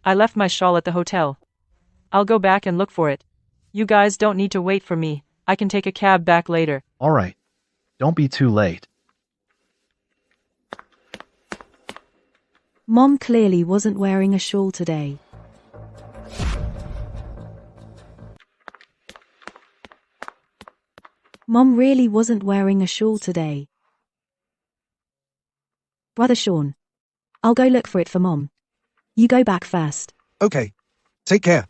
I left my shawl at the hotel. I'll go back and look for it. You guys don't need to wait for me. I can take a cab back later. All right. Don't be too late. Mom clearly wasn't wearing a shawl today. Mom really wasn't wearing a shawl today. Brother Sean. I'll go look for it for Mom. You go back first. Okay. Take care.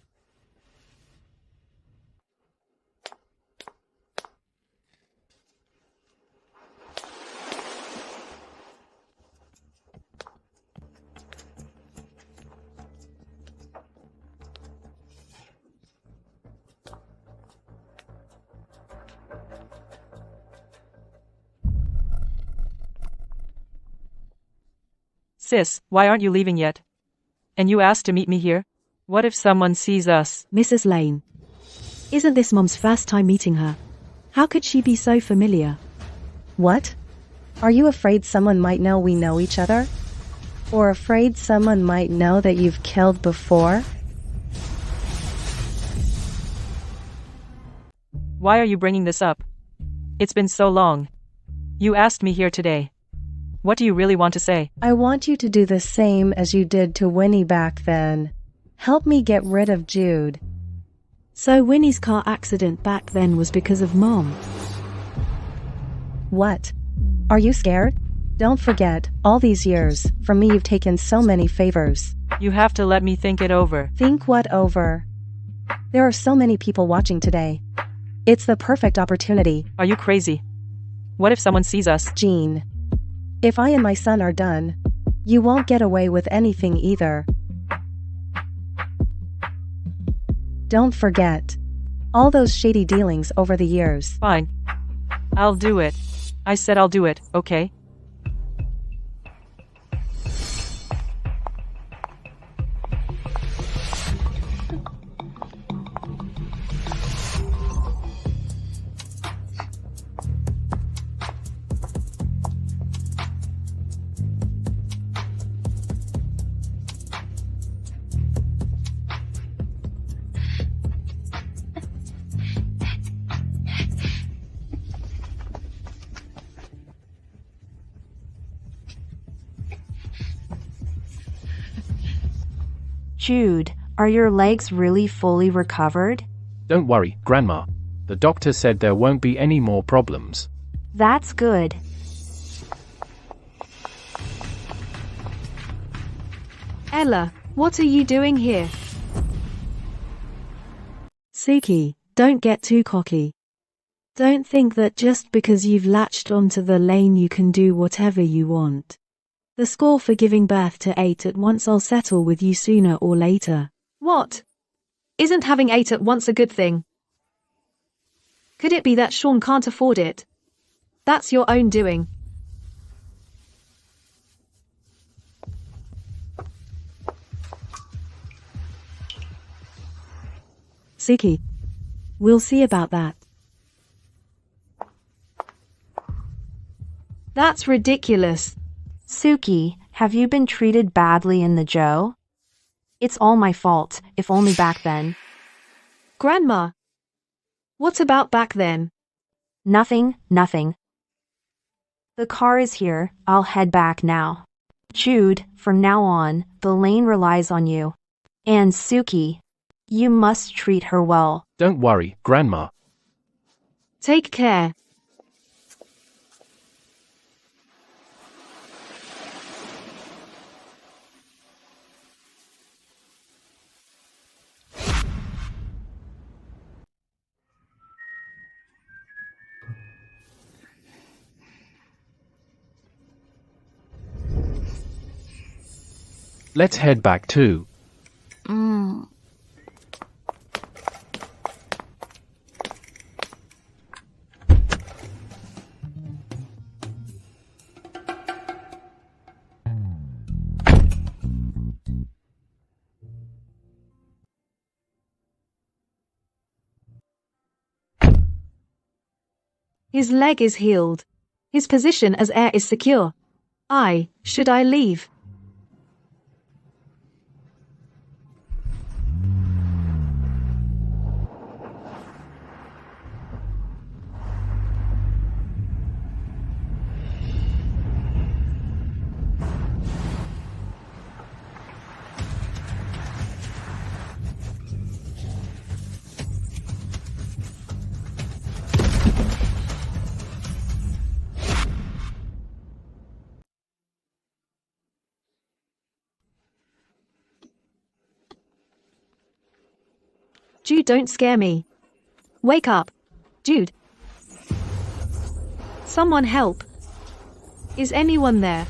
Sis, why aren't you leaving yet? And you asked to meet me here? What if someone sees us? Mrs. Lane. Isn't this Mom's first time meeting her? How could she be so familiar? What? Are you afraid someone might know we know each other? Or afraid someone might know that you've killed before? Why are you bringing this up? It's been so long. You asked me here today. What do you really want to say? I want you to do the same as you did to Winnie back then. Help me get rid of Jude. So Winnie's car accident back then was because of Mom. What? Are you scared? Don't forget, all these years, from me you've taken so many favors. You have to let me think it over. Think what over? There are so many people watching today. It's the perfect opportunity. Are you crazy? What if someone sees us? Jean. If I and my son are done, you won't get away with anything either. Don't forget. All those shady dealings over the years. Fine. I'll do it. I said I'll do it, okay? Jude, are your legs really fully recovered? Don't worry, Grandma. The doctor said there won't be any more problems. That's good. Ella, what are you doing here? Suki, don't get too cocky. Don't think that just because you've latched onto the lane you can do whatever you want. The score for giving birth to 8 at once I'll settle with you sooner or later. What? Isn't having 8 at once a good thing? Could it be that Sean can't afford it? That's your own doing. Suki. We'll see about that. That's ridiculous. Suki, have you been treated badly in the Joe? It's all my fault, if only back then. Grandma. What about back then? Nothing. The car is here, I'll head back now. Jude, from now on, the lane relies on you. And Suki, you must treat her well. Don't worry, Grandma. Take care. Let's head back too. His leg is healed. His position as heir is secure. Should I leave? Jude, don't scare me. Wake up. Jude. Someone help. Is anyone there?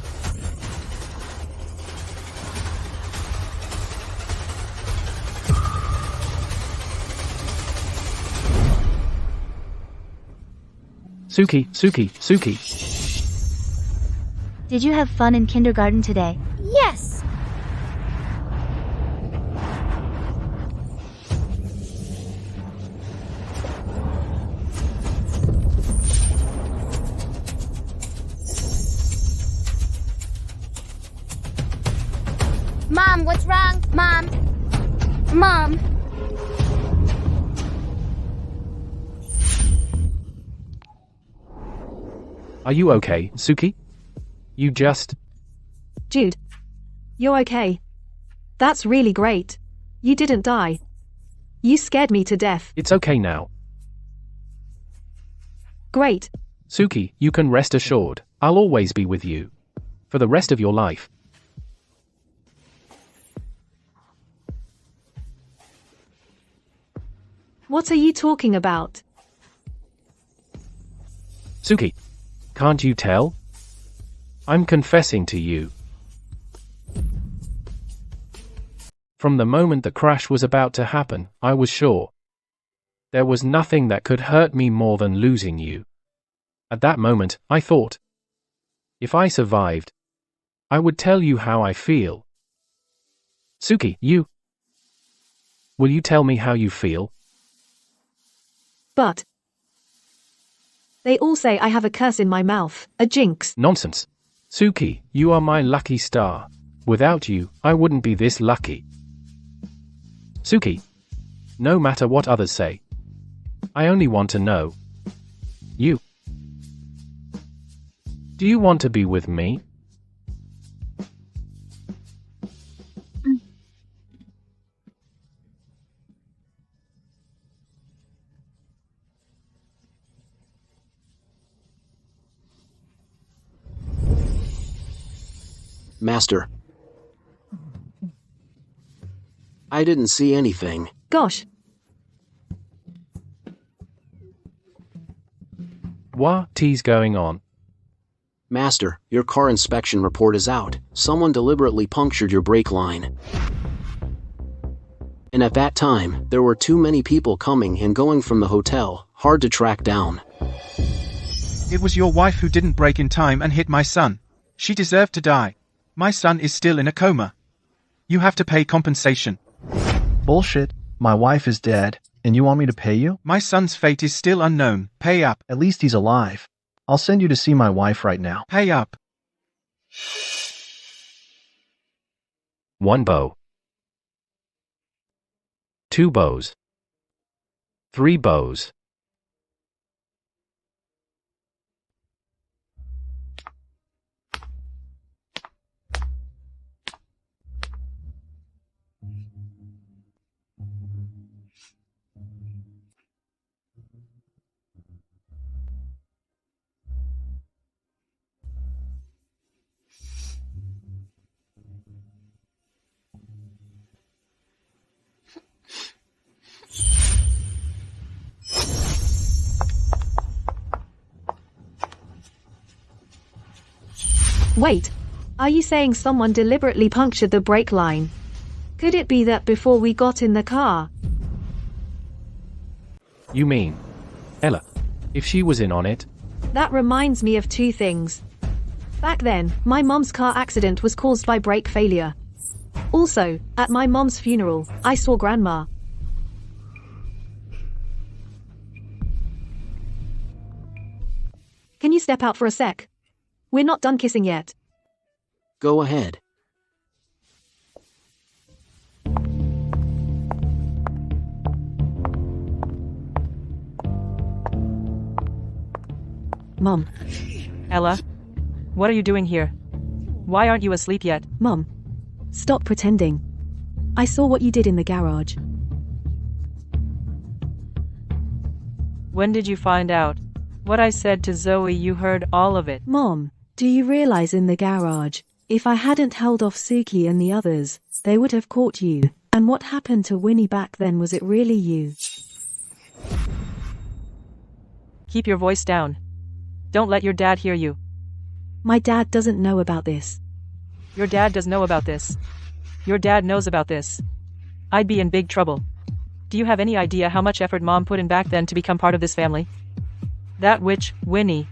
Suki. Did you have fun in kindergarten today? Yes! Mom, what's wrong? Mom! Are you okay, Suki? You just... Jude. You're okay. That's really great. You didn't die. You scared me to death. It's okay now. Great. Suki, you can rest assured. I'll always be with you. For the rest of your life. What are you talking about? Suki, can't you tell? I'm confessing to you. From the moment the crash was about to happen, I was sure. There was nothing that could hurt me more than losing you. At that moment, I thought, if I survived, I would tell you how I feel. Suki, will you tell me how you feel? But they all say I have a curse in my mouth, a jinx. Nonsense. Suki, you are my lucky star. Without you, I wouldn't be this lucky. Suki, no matter what others say, I only want to know. Do you want to be with me? Master. I didn't see anything. Gosh. What's going on? Master, your car inspection report is out. Someone deliberately punctured your brake line. And at that time, there were too many people coming and going from the hotel, hard to track down. It was your wife who didn't brake in time and hit my son. She deserved to die. My son is still in a coma. You have to pay compensation. Bullshit. My wife is dead, and you want me to pay you? My son's fate is still unknown. Pay up. At least he's alive. I'll send you to see my wife right now. Pay up. 1 bow. 2 bows. 3 bows. Wait. Are you saying someone deliberately punctured the brake line? Could it be that before we got in the car? You mean Ella? If she was in on it? That reminds me of 2 things. Back then, my mom's car accident was caused by brake failure. Also, at my mom's funeral, I saw Grandma. Can you step out for a sec? We're not done kissing yet. Go ahead. Mom. Ella? What are you doing here? Why aren't you asleep yet? Mom. Stop pretending. I saw what you did in the garage. When did you find out? What I said to Zoe, you heard all of it. Mom, do you realize in the garage, if I hadn't held off Suki and the others, they would have caught you? And what happened to Winnie back then? Was it really you? Keep your voice down. Don't let your dad hear you. My dad doesn't know about this. Your dad does know about this. Your dad knows about this. I'd be in big trouble. Do you have any idea how much effort Mom put in back then to become part of this family? That witch, Winnie.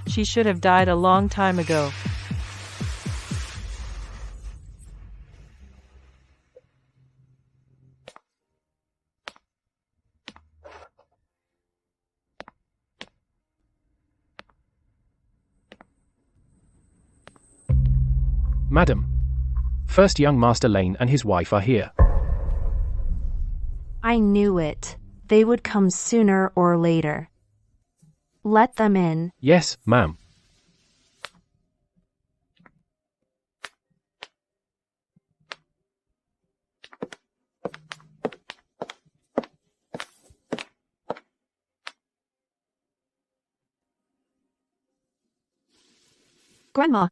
She should have died a long time ago. Madam, first young Master Lane and his wife are here. I knew it. They would come sooner or later. Let them in. Yes, ma'am. Grandma,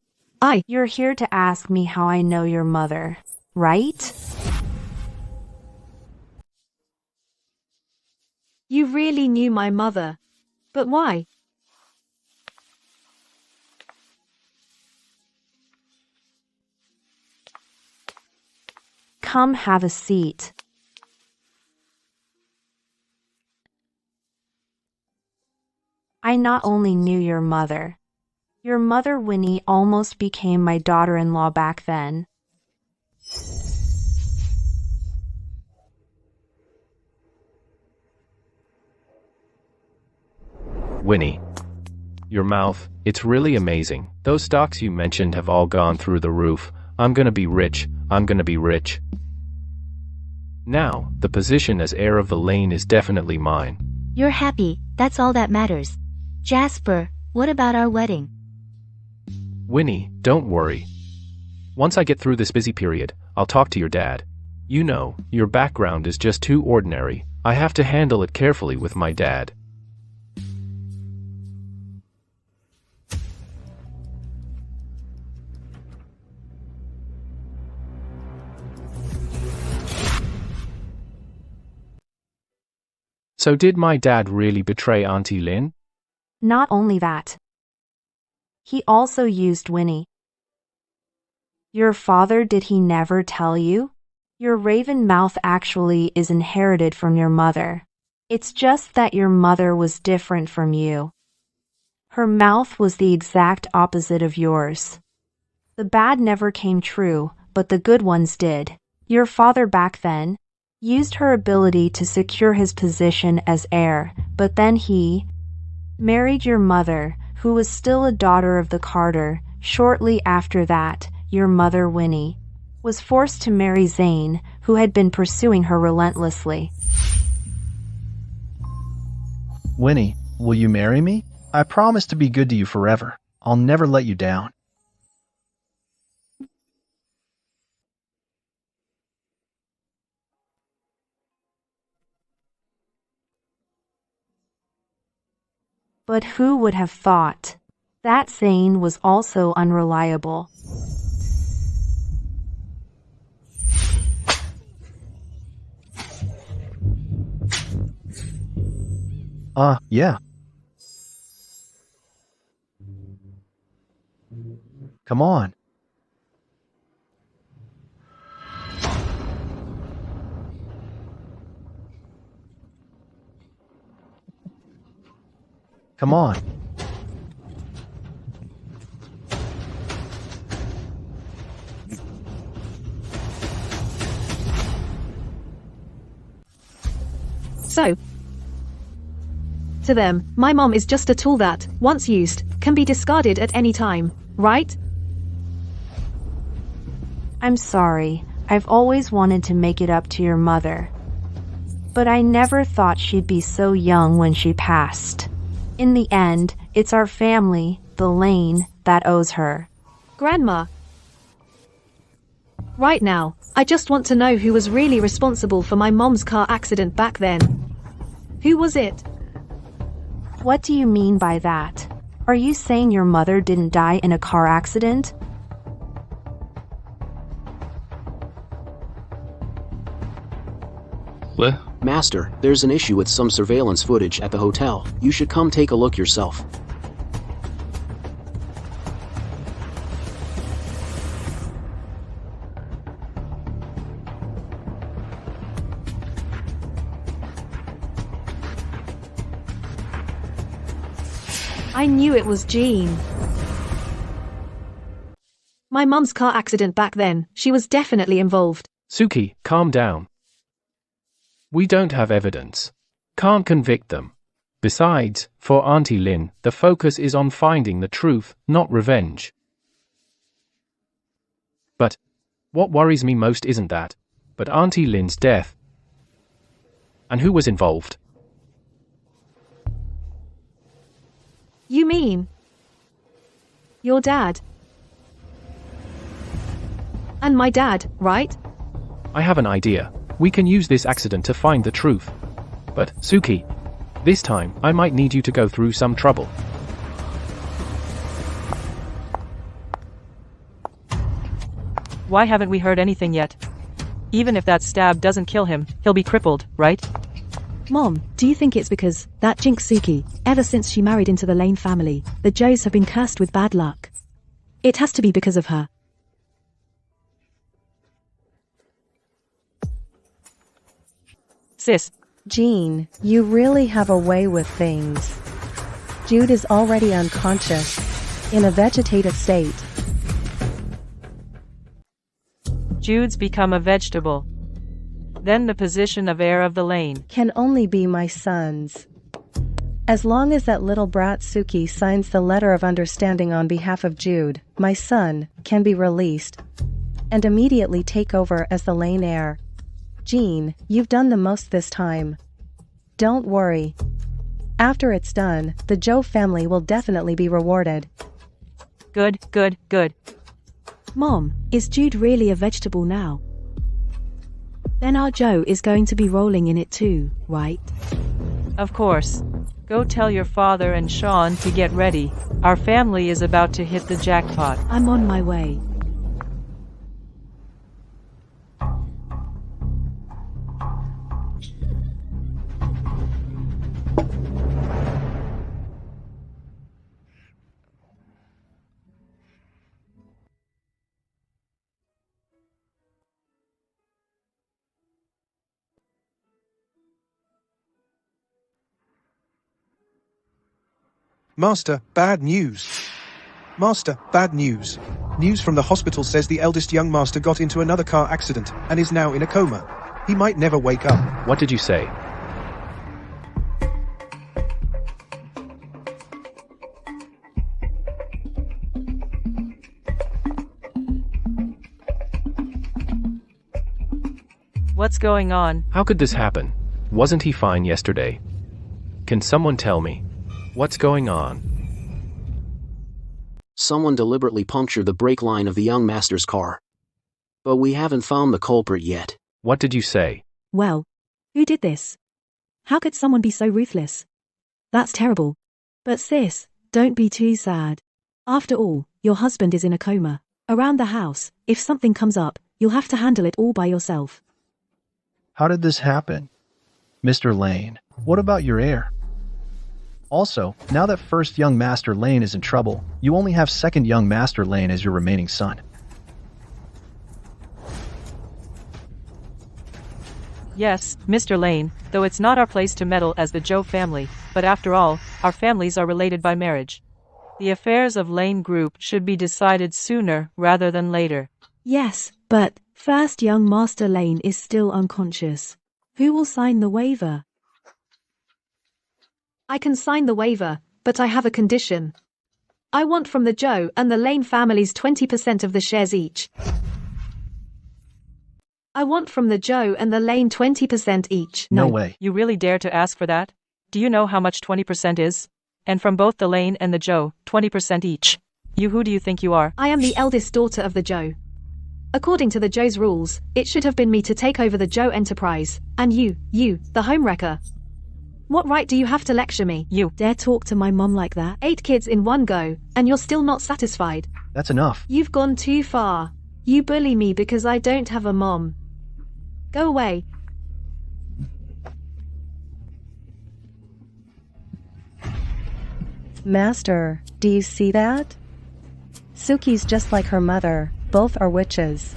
You're here to ask me how I know your mother, right? You really knew my mother. But why? Come have a seat. I not only knew your mother Winnie almost became my daughter-in-law back then. Winnie. Your mouth, it's really amazing. Those stocks you mentioned have all gone through the roof. I'm gonna be rich. I'm gonna be rich. Now, the position as heir of the lane is definitely mine. You're happy, that's all that matters. Jasper, what about our wedding? Winnie, don't worry. Once I get through this busy period, I'll talk to your dad. You know, your background is just too ordinary. I have to handle it carefully with my dad. So did my dad really betray Auntie Lynn? Not only that. He also used Winnie. Your father, did he never tell you? Your raven mouth actually is inherited from your mother. It's just that your mother was different from you. Her mouth was the exact opposite of yours. The bad never came true, but the good ones did. Your father back then used her ability to secure his position as heir, but then he married your mother, who was still a daughter of the Carter. Shortly after that, your mother Winnie was forced to marry Zane, who had been pursuing her relentlessly. Winnie, will you marry me? I promise to be good to you forever. I'll never let you down. But who would have thought that Zane was also unreliable? Yeah. Come on. Come on. So, To them, my mom is just a tool that, once used, can be discarded at any time, right? I'm sorry. I've always wanted to make it up to your mother. But I never thought she'd be so young when she passed. In the end, it's our family, the Lane, that owes her. Grandma. Right now, I just want to know who was really responsible for my mom's car accident back then. Who was it? What do you mean by that? Are you saying your mother didn't die in a car accident? What? Master, there's an issue with some surveillance footage at the hotel. You should come take a look yourself. I knew it was Jean. My mum's car accident back then, she was definitely involved. Suki, calm down. We don't have evidence. Can't convict them. Besides, for Auntie Lynn, the focus is on finding the truth, not revenge. But what worries me most isn't that, but Auntie Lynn's death. And who was involved? You mean your dad? And my dad, right? I have an idea. We can use this accident to find the truth. But, Suki, this time I might need you to go through some trouble. Why haven't we heard anything yet? Even if that stab doesn't kill him, he'll be crippled, right? Mom, do you think it's because that jinx Suki, ever since she married into the Lane family, the Joes have been cursed with bad luck? It has to be because of her. Sis. Jean, you really have a way with things. Jude is already unconscious, in a vegetative state. Jude's become a vegetable. Then the position of heir of the Lane can only be my son's. As long as that little brat Suki signs the letter of understanding on behalf of Jude, my son can be released and immediately take over as the Lane heir. Jean, you've done the most this time. Don't worry. After it's done, the Joe family will definitely be rewarded. Good, good, good. Mom, is Jude really a vegetable now? Then our Joe is going to be rolling in it too, right? Of course. Go tell your father and Sean to get ready. Our family is about to hit the jackpot. I'm on my way. Master, bad news. Master, bad news. News from the hospital says the eldest young master got into another car accident and is now in a coma. He might never wake up. What did you say? What's going on? How could this happen? Wasn't he fine yesterday? Can someone tell me? What's going on? Someone deliberately punctured the brake line of the young master's car. But we haven't found the culprit yet. What did you say? Well, who did this? How could someone be so ruthless? That's terrible. But sis, don't be too sad. After all, your husband is in a coma. Around the house, if something comes up, you'll have to handle it all by yourself. How did this happen? Mr. Lane, what about your heir? Also, now that first young Master Lane is in trouble, you only have second young Master Lane as your remaining son. Yes, Mr. Lane, though it's not our place to meddle as the Joe family, but after all, our families are related by marriage. The affairs of Lane Group should be decided sooner rather than later. Yes, but first young Master Lane is still unconscious. Who will sign the waiver? I can sign the waiver, but I have a condition. I want from the Joe and the Lane families 20% of the shares each. I want from the Joe and the Lane 20% each. No way. You really dare to ask for that? Do you know how much 20% is? And from both the Lane and the Joe, 20% each. Who do you think you are? I am the eldest daughter of the Joe. According to the Joe's rules, it should have been me to take over the Joe enterprise, and you, the homewrecker. What right do you have to lecture me? You dare talk to my mom like that? 8 kids in one go, and you're still not satisfied. That's enough. You've gone too far. You bully me because I don't have a mom. Go away. Master, do you see that? Suki's just like her mother, both are witches.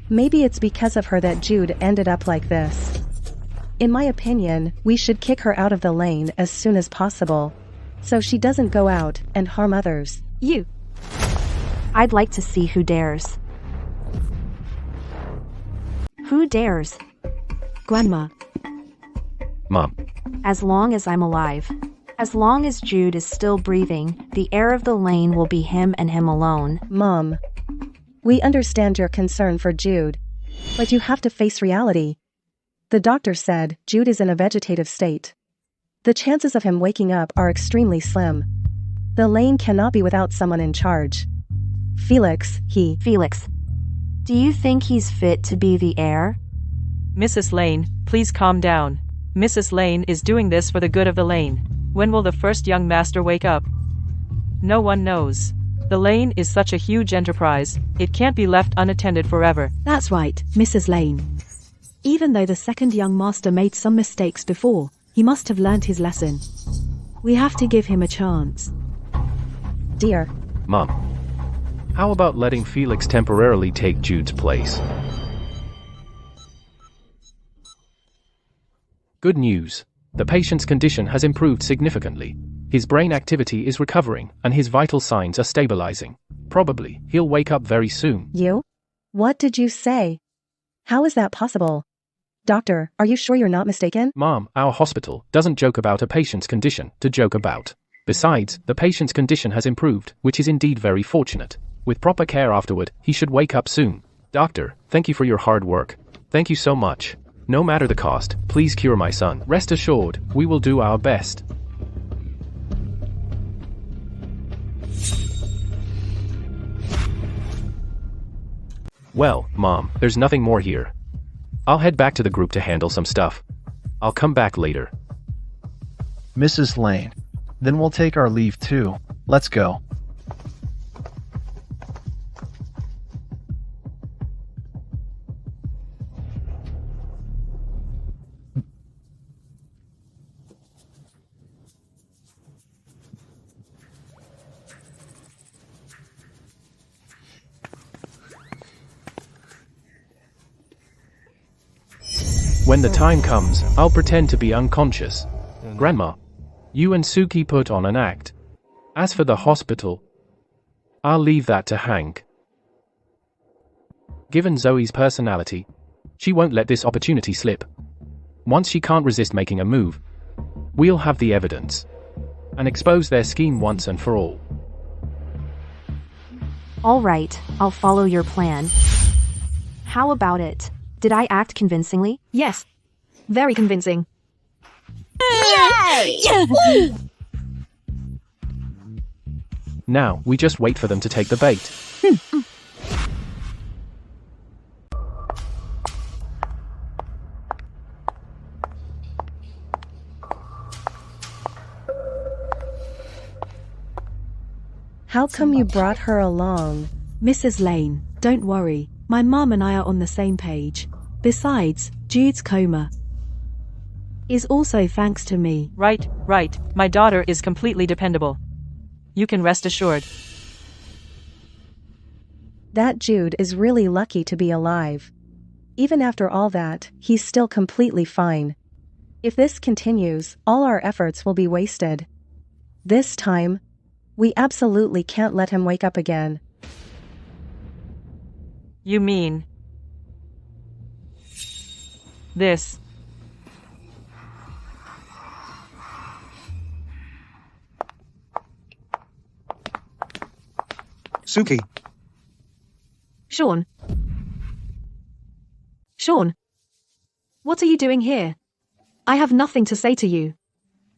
Maybe it's because of her that Jude ended up like this. In my opinion, we should kick her out of the lane as soon as possible, so she doesn't go out and harm others. You. I'd like to see who dares. Who dares? Grandma. Mom. As long as I'm alive. As long as Jude is still breathing, the heir of the lane will be him and him alone. Mom. We understand your concern for Jude, but you have to face reality. The doctor said Jude is in a vegetative state. The chances of him waking up are extremely slim. The lane cannot be without someone in charge. Felix, Felix. Do you think he's fit to be the heir? Mrs. Lane, please calm down. Mrs. Lane is doing this for the good of the lane. When will the first young master wake up? No one knows. The lane is such a huge enterprise, it can't be left unattended forever. That's right, Mrs. Lane. Even though the second young master made some mistakes before, he must have learned his lesson. We have to give him a chance. Dear. Mom. How about letting Felix temporarily take Jude's place? Good news. The patient's condition has improved significantly. His brain activity is recovering, and his vital signs are stabilizing. Probably, he'll wake up very soon. You? What did you say? How is that possible? Doctor, are you sure you're not mistaken? Mom, our hospital doesn't joke about a patient's condition to joke about. Besides, the patient's condition has improved, which is indeed very fortunate. With proper care afterward, he should wake up soon. Doctor, thank you for your hard work. Thank you so much. No matter the cost, please cure my son. Rest assured, we will do our best. Well, Mom, there's nothing more here. I'll head back to the group to handle some stuff. I'll come back later. Mrs. Lane. Then we'll take our leave too. Let's go. When the time comes, I'll pretend to be unconscious. Grandma, you and Suki put on an act. As for the hospital, I'll leave that to Hank. Given Zoe's personality, she won't let this opportunity slip. Once she can't resist making a move, we'll have the evidence and expose their scheme once and for all. All right, I'll follow your plan. How about it? Did I act convincingly? Yes. Very convincing. Yay! Now, we just wait for them to take the bait. How come you brought her along? Mrs. Lane, don't worry. My mom and I are on the same page. Besides, Jude's coma is also thanks to me. Right. My daughter is completely dependable. You can rest assured. That Jude is really lucky to be alive. Even after all that, he's still completely fine. If this continues, all our efforts will be wasted. This time, we absolutely can't let him wake up again. You mean this? Suki. Sean. Sean. What are you doing here? I have nothing to say to you.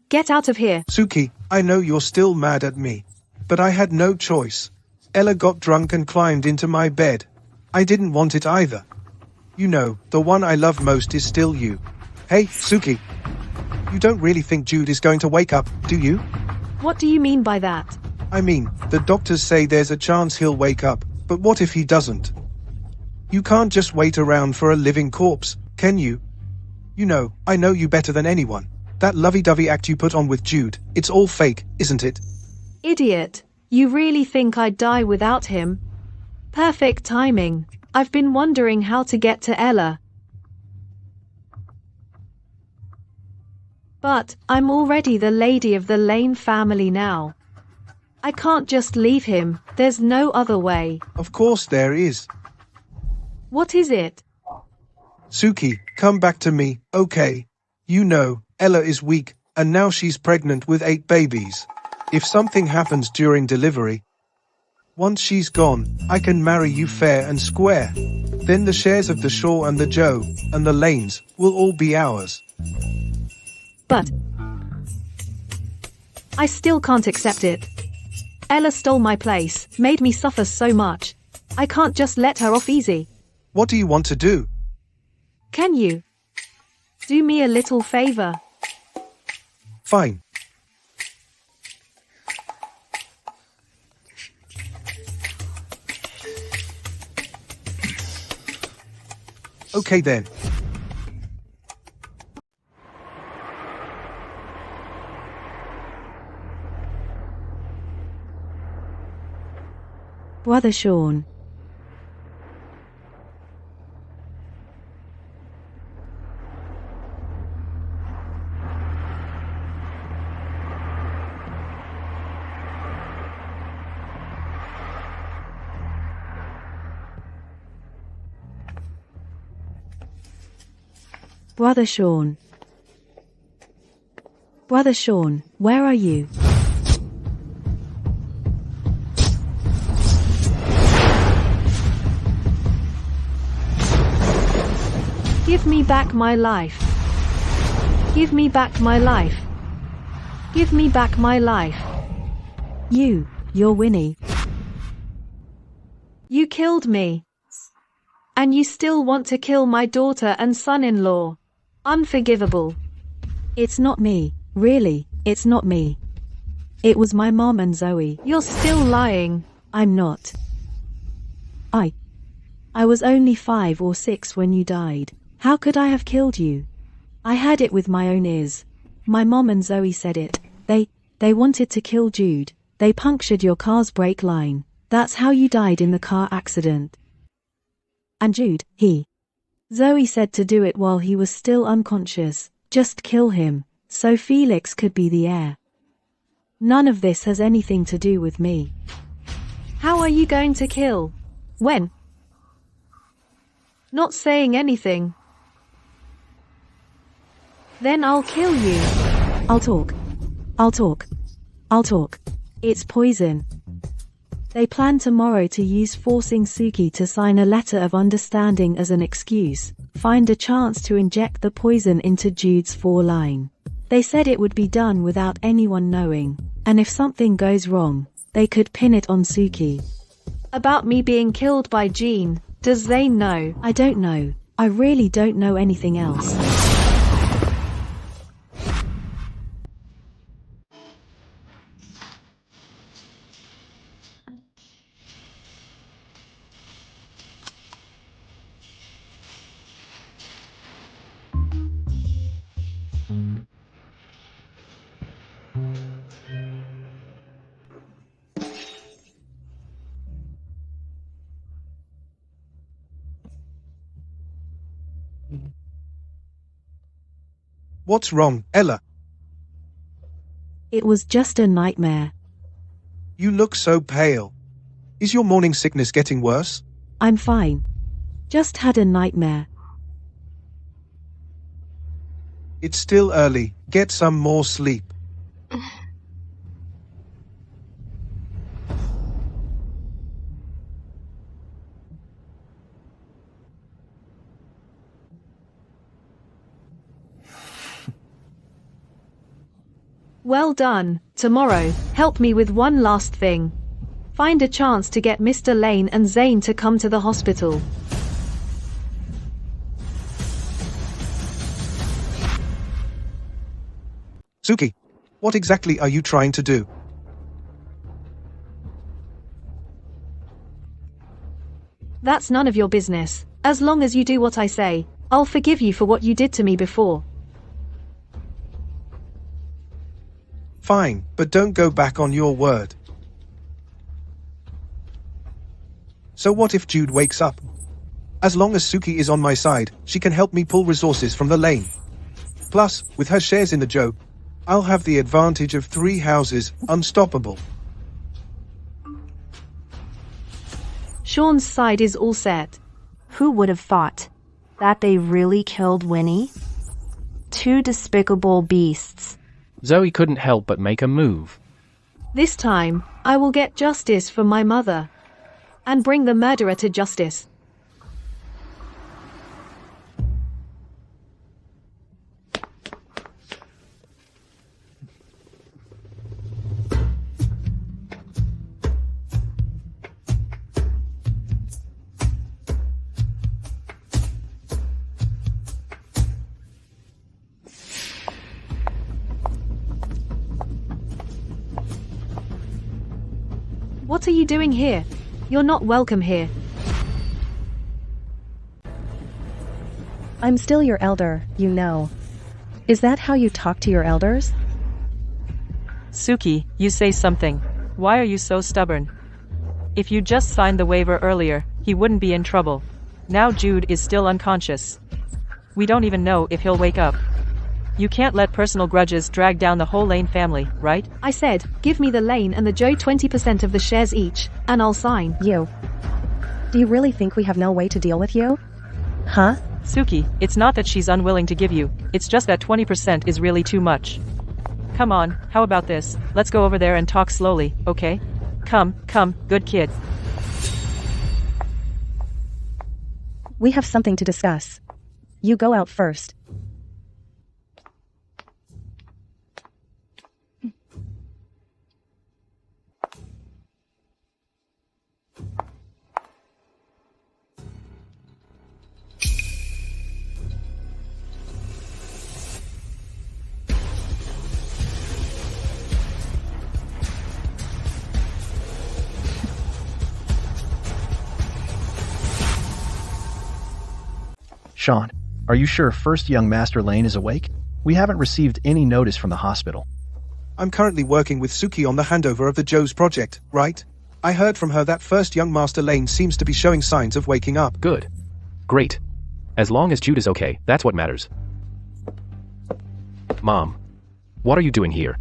Get out of here. Suki, I know you're still mad at me. But I had no choice. Ella got drunk and climbed into my bed. I didn't want it either. You know, the one I love most is still you. Hey, Suki. You don't really think Jude is going to wake up, do you? What do you mean by that? I mean, the doctors say there's a chance he'll wake up, but what if he doesn't? You can't just wait around for a living corpse, can you? You know, I know you better than anyone. That lovey-dovey act you put on with Jude, it's all fake, isn't it? Idiot. You really think I'd die without him? Perfect timing. I've been wondering how to get to Ella. But I'm already the lady of the Lane family now. I can't just leave him, there's no other way. Of course there is. What is it? Suki, come back to me, okay? You know, Ella is weak, and now she's pregnant with 8 babies. If something happens during delivery, once she's gone, I can marry you fair and square. Then the shares of the Shaw and the Joe, and the Lanes, will all be ours. But I still can't accept it. Ella stole my place, made me suffer so much. I can't just let her off easy. What do you want to do? Can you do me a little favor? Fine. Okay then. Brother Sean. Brother Sean. Brother Sean, where are you? Give me back my life. Give me back my life. Give me back my life. You're Winnie. You killed me. And you still want to kill my daughter and son-in-law. Unforgivable. It's not me, really, it's not me. It was my mom and Zoe. You're still lying. I'm not. I was only 5 or 6 when you died. How could I have killed you? I had it with my own ears. My mom and Zoe said it. They wanted to kill Jude. They punctured your car's brake line. That's how you died in the car accident. And Jude, Zoe said to do it while he was still unconscious. Just kill him, so Felix could be the heir. None of this has anything to do with me. How are you going to kill? When? Not saying anything. Then I'll kill you. I'll talk. It's poison. They plan tomorrow to use forcing Suki to sign a letter of understanding as an excuse, find a chance to inject the poison into Jude's foreline. They said it would be done without anyone knowing, and if something goes wrong, they could pin it on Suki. About me being killed by Jean, does they know? I don't know. I really don't know anything else. What's wrong, Ella? It was just a nightmare. You look so pale. Is your morning sickness getting worse? I'm fine. Just had a nightmare. It's still early. Get some more sleep. Well done. Tomorrow, help me with one last thing. Find a chance to get Mr. Lane and Zane to come to the hospital. Suki, what exactly are you trying to do? That's none of your business. As long as you do what I say, I'll forgive you for what you did to me before. Fine, but don't go back on your word. So what if Jude wakes up? As long as Suki is on my side, she can help me pull resources from the lane. Plus, with her shares in the Joe, I'll have the advantage of 3 houses, unstoppable. Sean's side is all set. Who would have thought that they really killed Winnie? 2 despicable beasts. Zoe couldn't help but make a move. This time, I will get justice for my mother. And bring the murderer to justice. What are you doing here? You're not welcome here. I'm still your elder, you know. Is that how you talk to your elders? Suki, you say something. Why are you so stubborn? If you just signed the waiver earlier, he wouldn't be in trouble. Now Jude is still unconscious. We don't even know if he'll wake up. You can't let personal grudges drag down the whole Lane family, right? I said, give me the Lane and the Joe 20% of the shares each, and I'll sign. You. Do you really think we have no way to deal with you? Huh? Suki, it's not that she's unwilling to give you, it's just that 20% is really too much. Come on, how about this? Let's go over there and talk slowly, okay? Come, good kid. We have something to discuss. You go out first. Sean, are you sure first young Master Lane is awake? We haven't received any notice from the hospital. I'm currently working with Suki on the handover of the Joe's project, right? I heard from her that first young Master Lane seems to be showing signs of waking up. Good. Great. As long as Jude is okay, that's what matters. Mom, what are you doing here?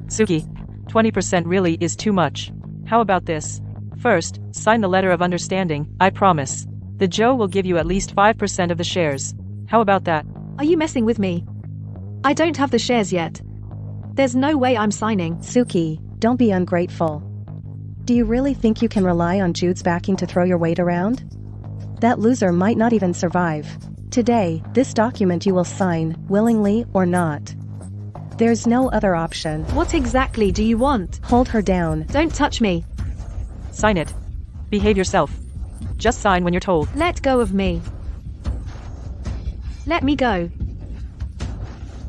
Suki, 20% really is too much. How about this? First, sign the letter of understanding, I promise. The Joe will give you at least 5% of the shares. How about that? Are you messing with me? I don't have the shares yet. There's no way I'm signing. Suki, don't be ungrateful. Do you really think you can rely on Jude's backing to throw your weight around? That loser might not even survive. Today, this document you will sign, willingly or not. There's no other option. What exactly do you want? Hold her down. Don't touch me. Sign it. Behave yourself. Just sign when you're told. Let go of me. Let me go.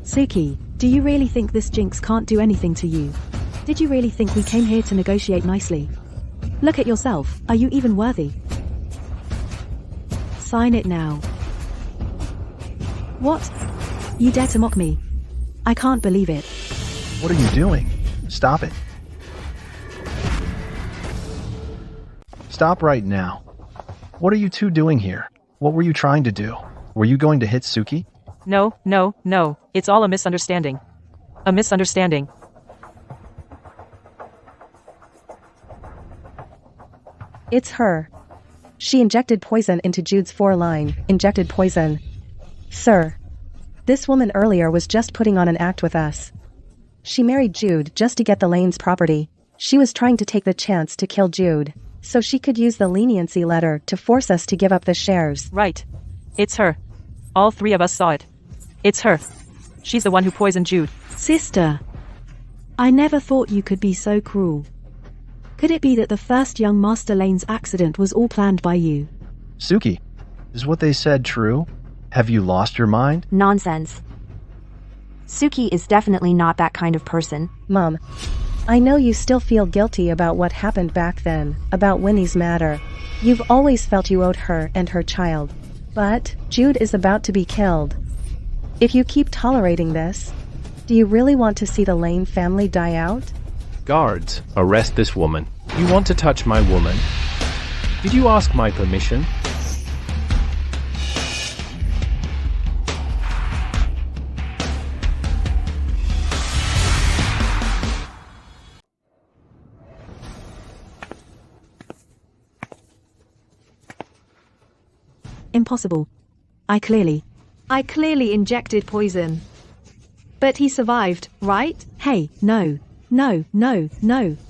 Suki, do you really think this jinx can't do anything to you? Did you really think we came here to negotiate nicely? Look at yourself, are you even worthy? Sign it now. What? You dare to mock me? I can't believe it. What are you doing? Stop it. Stop right now. What are you two doing here? What were you trying to do? Were you going to hit Suki? No. It's all a misunderstanding. A misunderstanding. It's her. She injected poison into Jude's foreline. Injected poison. Sir. This woman earlier was just putting on an act with us. She married Jude just to get the Lane's property. She was trying to take the chance to kill Jude, so she could use the leniency letter to force us to give up the shares. Right. It's her. All three of us saw it. It's her. She's the one who poisoned Jude. Sister, I never thought you could be so cruel. Could it be that the first young Master Lane's accident was all planned by you? Suki, is what they said true? Have you lost your mind? Nonsense. Suki is definitely not that kind of person. Mom, I know you still feel guilty about what happened back then, about Winnie's matter. You've always felt you owed her and her child. But Jude is about to be killed. If you keep tolerating this, do you really want to see the Lane family die out? Guards, arrest this woman. You want to touch my woman? Did you ask my permission? Impossible. I clearly injected poison. But he survived, right? Hey, no, I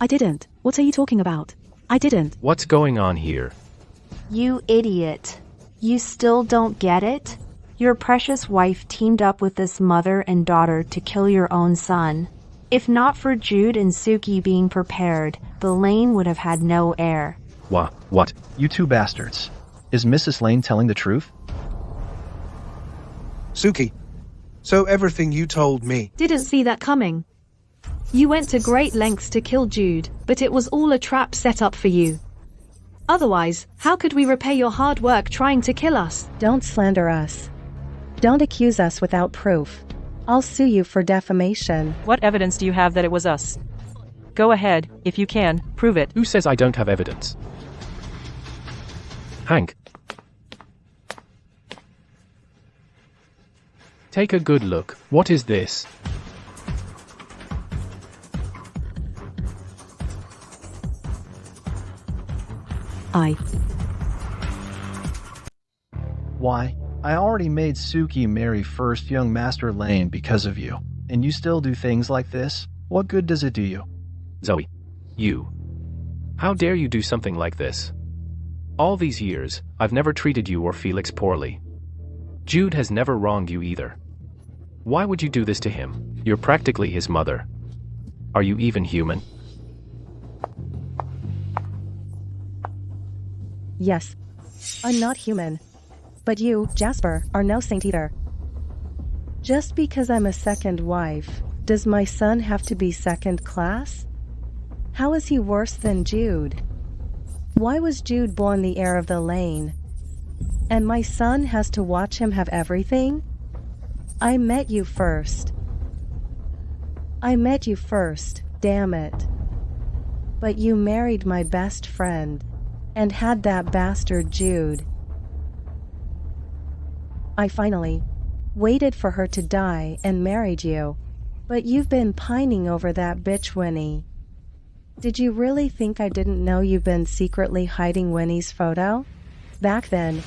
didn't. What are you talking about? I didn't. What's going on here? You idiot. You still don't get it? Your precious wife teamed up with this mother and daughter to kill your own son. If not for Jude and Suki being prepared, the Lane would have had no heir. What? You two bastards. Is Mrs. Lane telling the truth? Suki, so everything you told me. Didn't see that coming. You went to great lengths to kill Jude, but it was all a trap set up for you. Otherwise, how could we repay your hard work trying to kill us? Don't slander us. Don't accuse us without proof. I'll sue you for defamation. What evidence do you have that it was us? Go ahead, if you can, prove it. Who says I don't have evidence? Hank. Take a good look. What is this? Why, I already made Suki marry first young Master Lane because of you. And you still do things like this? What good does it do you? Zoe. You. How dare you do something like this? All these years, I've never treated you or Felix poorly. Jude has never wronged you either. Why would you do this to him? You're practically his mother. Are you even human? Yes. I'm not human. But you, Jasper, are no saint either. Just because I'm a second wife, does my son have to be second class? How is he worse than Jude? Why was Jude born the heir of the Lane? And my son has to watch him have everything? I met you first. Damn it. But you married my best friend. And had that bastard Jude. I finally waited for her to die and married you. But you've been pining over that bitch Winnie. Did you really think I didn't know you've been secretly hiding Winnie's photo? Back then,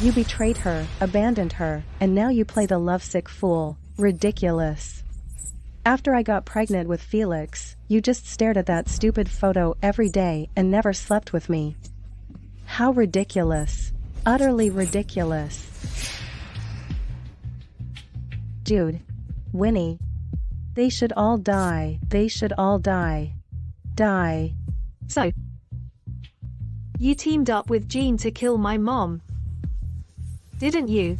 you betrayed her, abandoned her, and now you play the lovesick fool. Ridiculous. After I got pregnant with Felix, you just stared at that stupid photo every day and never slept with me. How ridiculous. Utterly ridiculous. Jude. Winnie. They should all die. Die. So, you teamed up with Jean to kill my mom. Didn't you?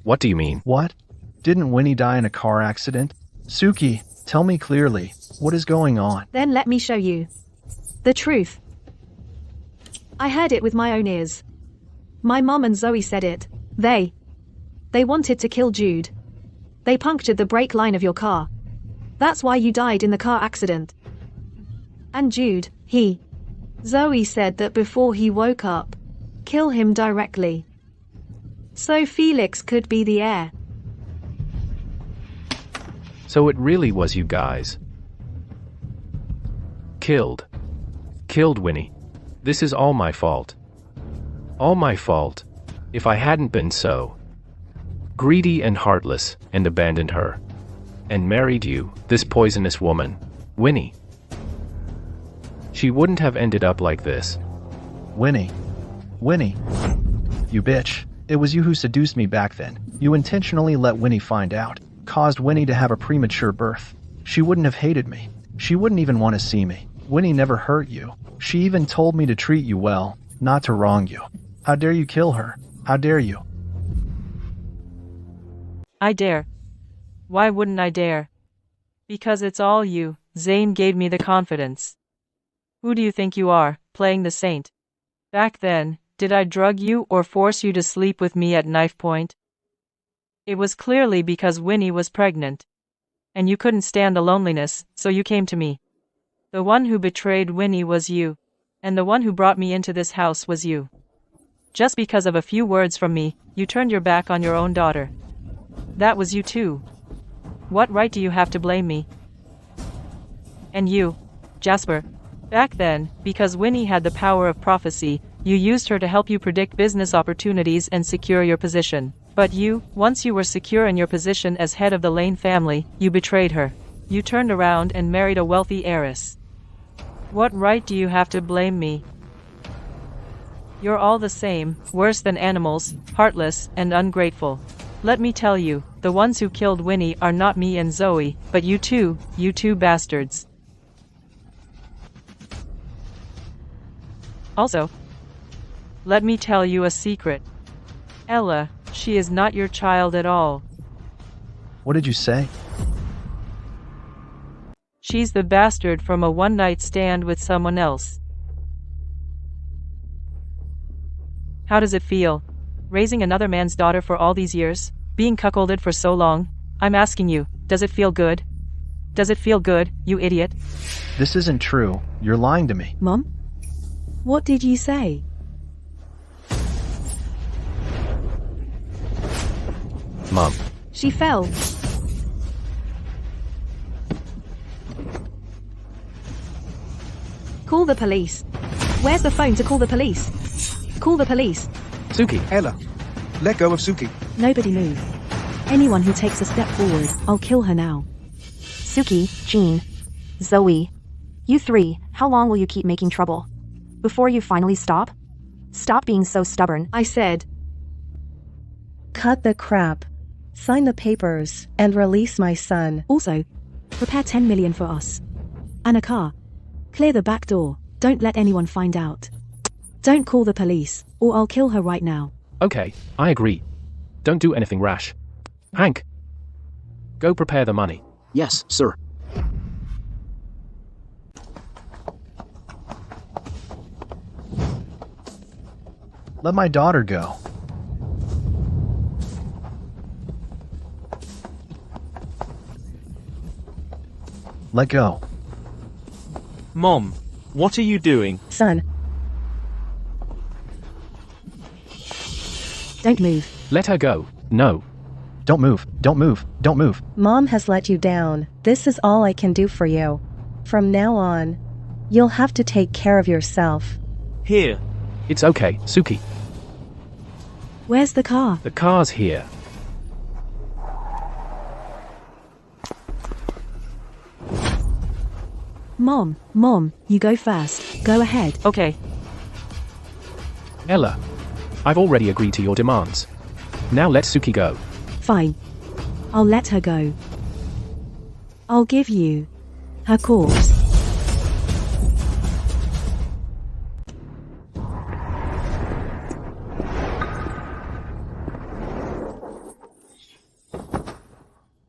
What do you mean? What? Didn't Winnie die in a car accident? Suki, tell me clearly, what is going on? Then let me show you. The truth. I heard it with my own ears. My mom and Zoe said it. They wanted to kill Jude. They punctured the brake line of your car. That's why you died in the car accident. And Jude, Zoe said that before he woke up, kill him directly. So Felix could be the heir. So it really was you guys. Killed Winnie. This is all my fault. All my fault. If I hadn't been so greedy and heartless and abandoned her and married you, this poisonous woman, Winnie, she wouldn't have ended up like this. Winnie, Winnie. You bitch. It was you who seduced me back then. You intentionally let Winnie find out. Caused Winnie to have a premature birth. She wouldn't have hated me. She wouldn't even want to see me. Winnie never hurt you. She even told me to treat you well, not to wrong you. How dare you kill her? How dare you? I dare. Why wouldn't I dare? Because it's all you. Zane gave me the confidence. Who do you think you are, playing the saint? Back then, did I drug you or force you to sleep with me at knife point? It was clearly because Winnie was pregnant. And you couldn't stand the loneliness, so you came to me. The one who betrayed Winnie was you. And the one who brought me into this house was you. Just because of a few words from me, you turned your back on your own daughter. That was you too. What right do you have to blame me? And you, Jasper, back then, because Winnie had the power of prophecy, you used her to help you predict business opportunities and secure your position. But you, once you were secure in your position as head of the Lane family, you betrayed her. You turned around and married a wealthy heiress. What right do you have to blame me? You're all the same, worse than animals, heartless and ungrateful. Let me tell you, the ones who killed Winnie are not me and Zoe, but you two bastards. Also, let me tell you a secret. Ella, she is not your child at all. What did you say? She's the bastard from a one-night stand with someone else. How does it feel? Raising another man's daughter for all these years? Being cuckolded for so long? I'm asking you, does it feel good? Does it feel good, you idiot? This isn't true. You're lying to me. Mom? What did you say? Mom. She fell. Call the police. Where's the phone to call the police? Call the police. Suki. Ella, let go of Suki. Nobody move. Anyone who takes a step forward, I'll kill her now. Suki, Jean, Zoe. You three, how long will you keep making trouble? Before you finally stop? Stop being so stubborn. I said. Cut the crap. Sign the papers and release my son. Also, prepare 10 million for us. And a car. Clear the back door. Don't let anyone find out. Don't call the police, or I'll kill her right now. Okay, I agree. Don't do anything rash. Hank, go prepare the money. Yes, sir. Let my daughter go. Let go. Mom, what are you doing? Son. Don't move. Let her go. No. Don't move. Don't move. Don't move. Mom has let you down. This is all I can do for you. From now on, you'll have to take care of yourself. Here. It's okay, Suki. Where's the car? The car's here. Mom, you go first. Go ahead. Okay. Ella, I've already agreed to your demands. Now let Suki go. Fine. I'll let her go. I'll give you her corpse.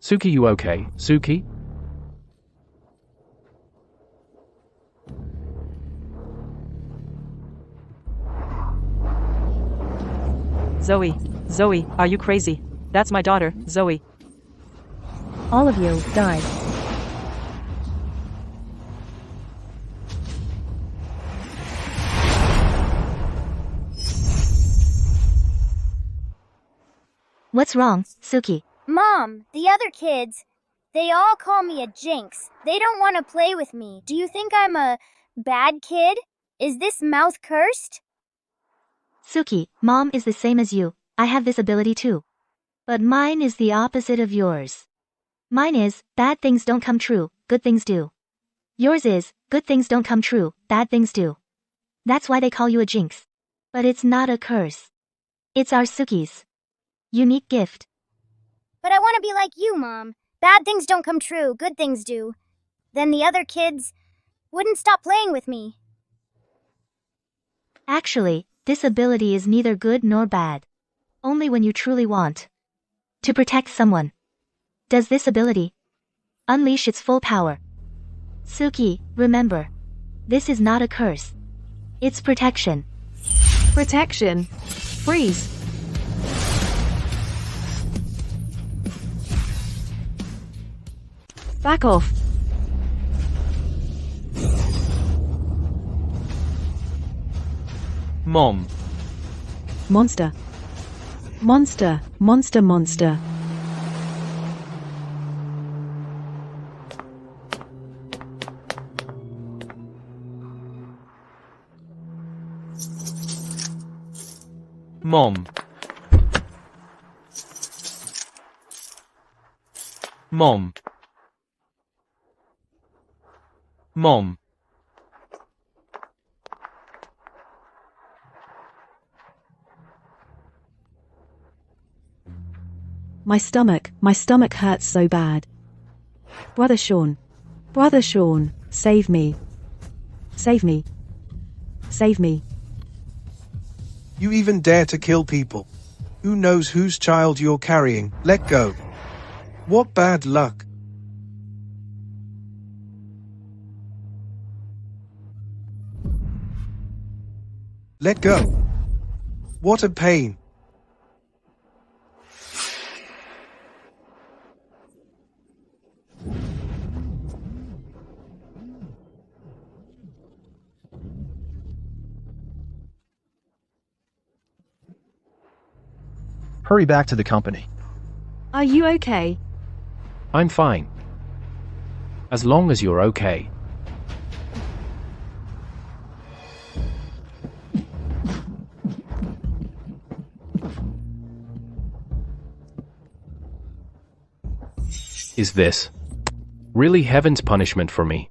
Suki, you okay? Suki? Zoe, are you crazy? That's my daughter, Zoe. All of you, die. What's wrong, Suki? Mom, the other kids, they all call me a jinx. They don't want to play with me. Do you think I'm a bad kid? Is this mouth cursed? Suki, Mom is the same as you. I have this ability too. But mine is the opposite of yours. Mine is, bad things don't come true, good things do. Yours is, good things don't come true, bad things do. That's why they call you a jinx. But it's not a curse. It's our Suki's unique gift. But I want to be like you, Mom. Bad things don't come true, good things do. Then the other kids wouldn't stop playing with me. Actually, this ability is neither good nor bad. Only when you truly want to protect someone does this ability unleash its full power. Suki, remember, this is not a curse. It's protection. Protection. Freeze. Back off. Mom. Monster. Monster, monster, monster. Mom. Mom. Mom. My stomach hurts so bad. Brother Sean, save me. Save me. Save me. You even dare to kill people. Who knows whose child you're carrying? Let go. What bad luck. Let go. What a pain. Hurry back to the company. Are you okay? I'm fine. As long as you're okay. Is this really heaven's punishment for me?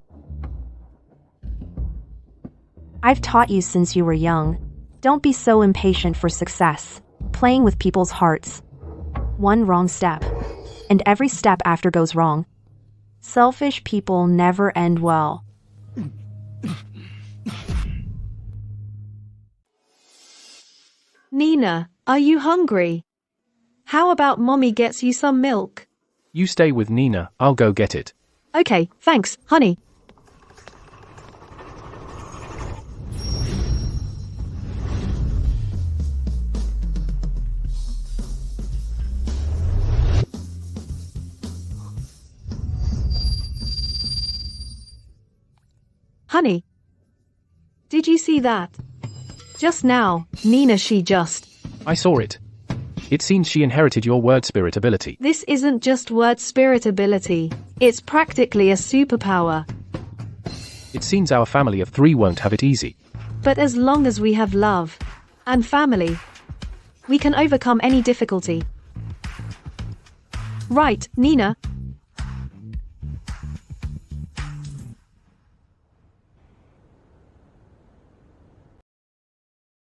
I've taught you since you were young. Don't be so impatient for success, playing with people's hearts. One wrong step, and every step after goes wrong. Selfish people never end well. Nina, are you hungry? How about Mommy gets you some milk? You stay with Nina, I'll go get it. Okay, thanks, honey. Honey, did you see that? Just now, Nina I saw it. It seems she inherited your word spirit ability. This isn't just word spirit ability. It's practically a superpower. It seems our family of 3 won't have it easy. But as long as we have love and family, we can overcome any difficulty. Right, Nina,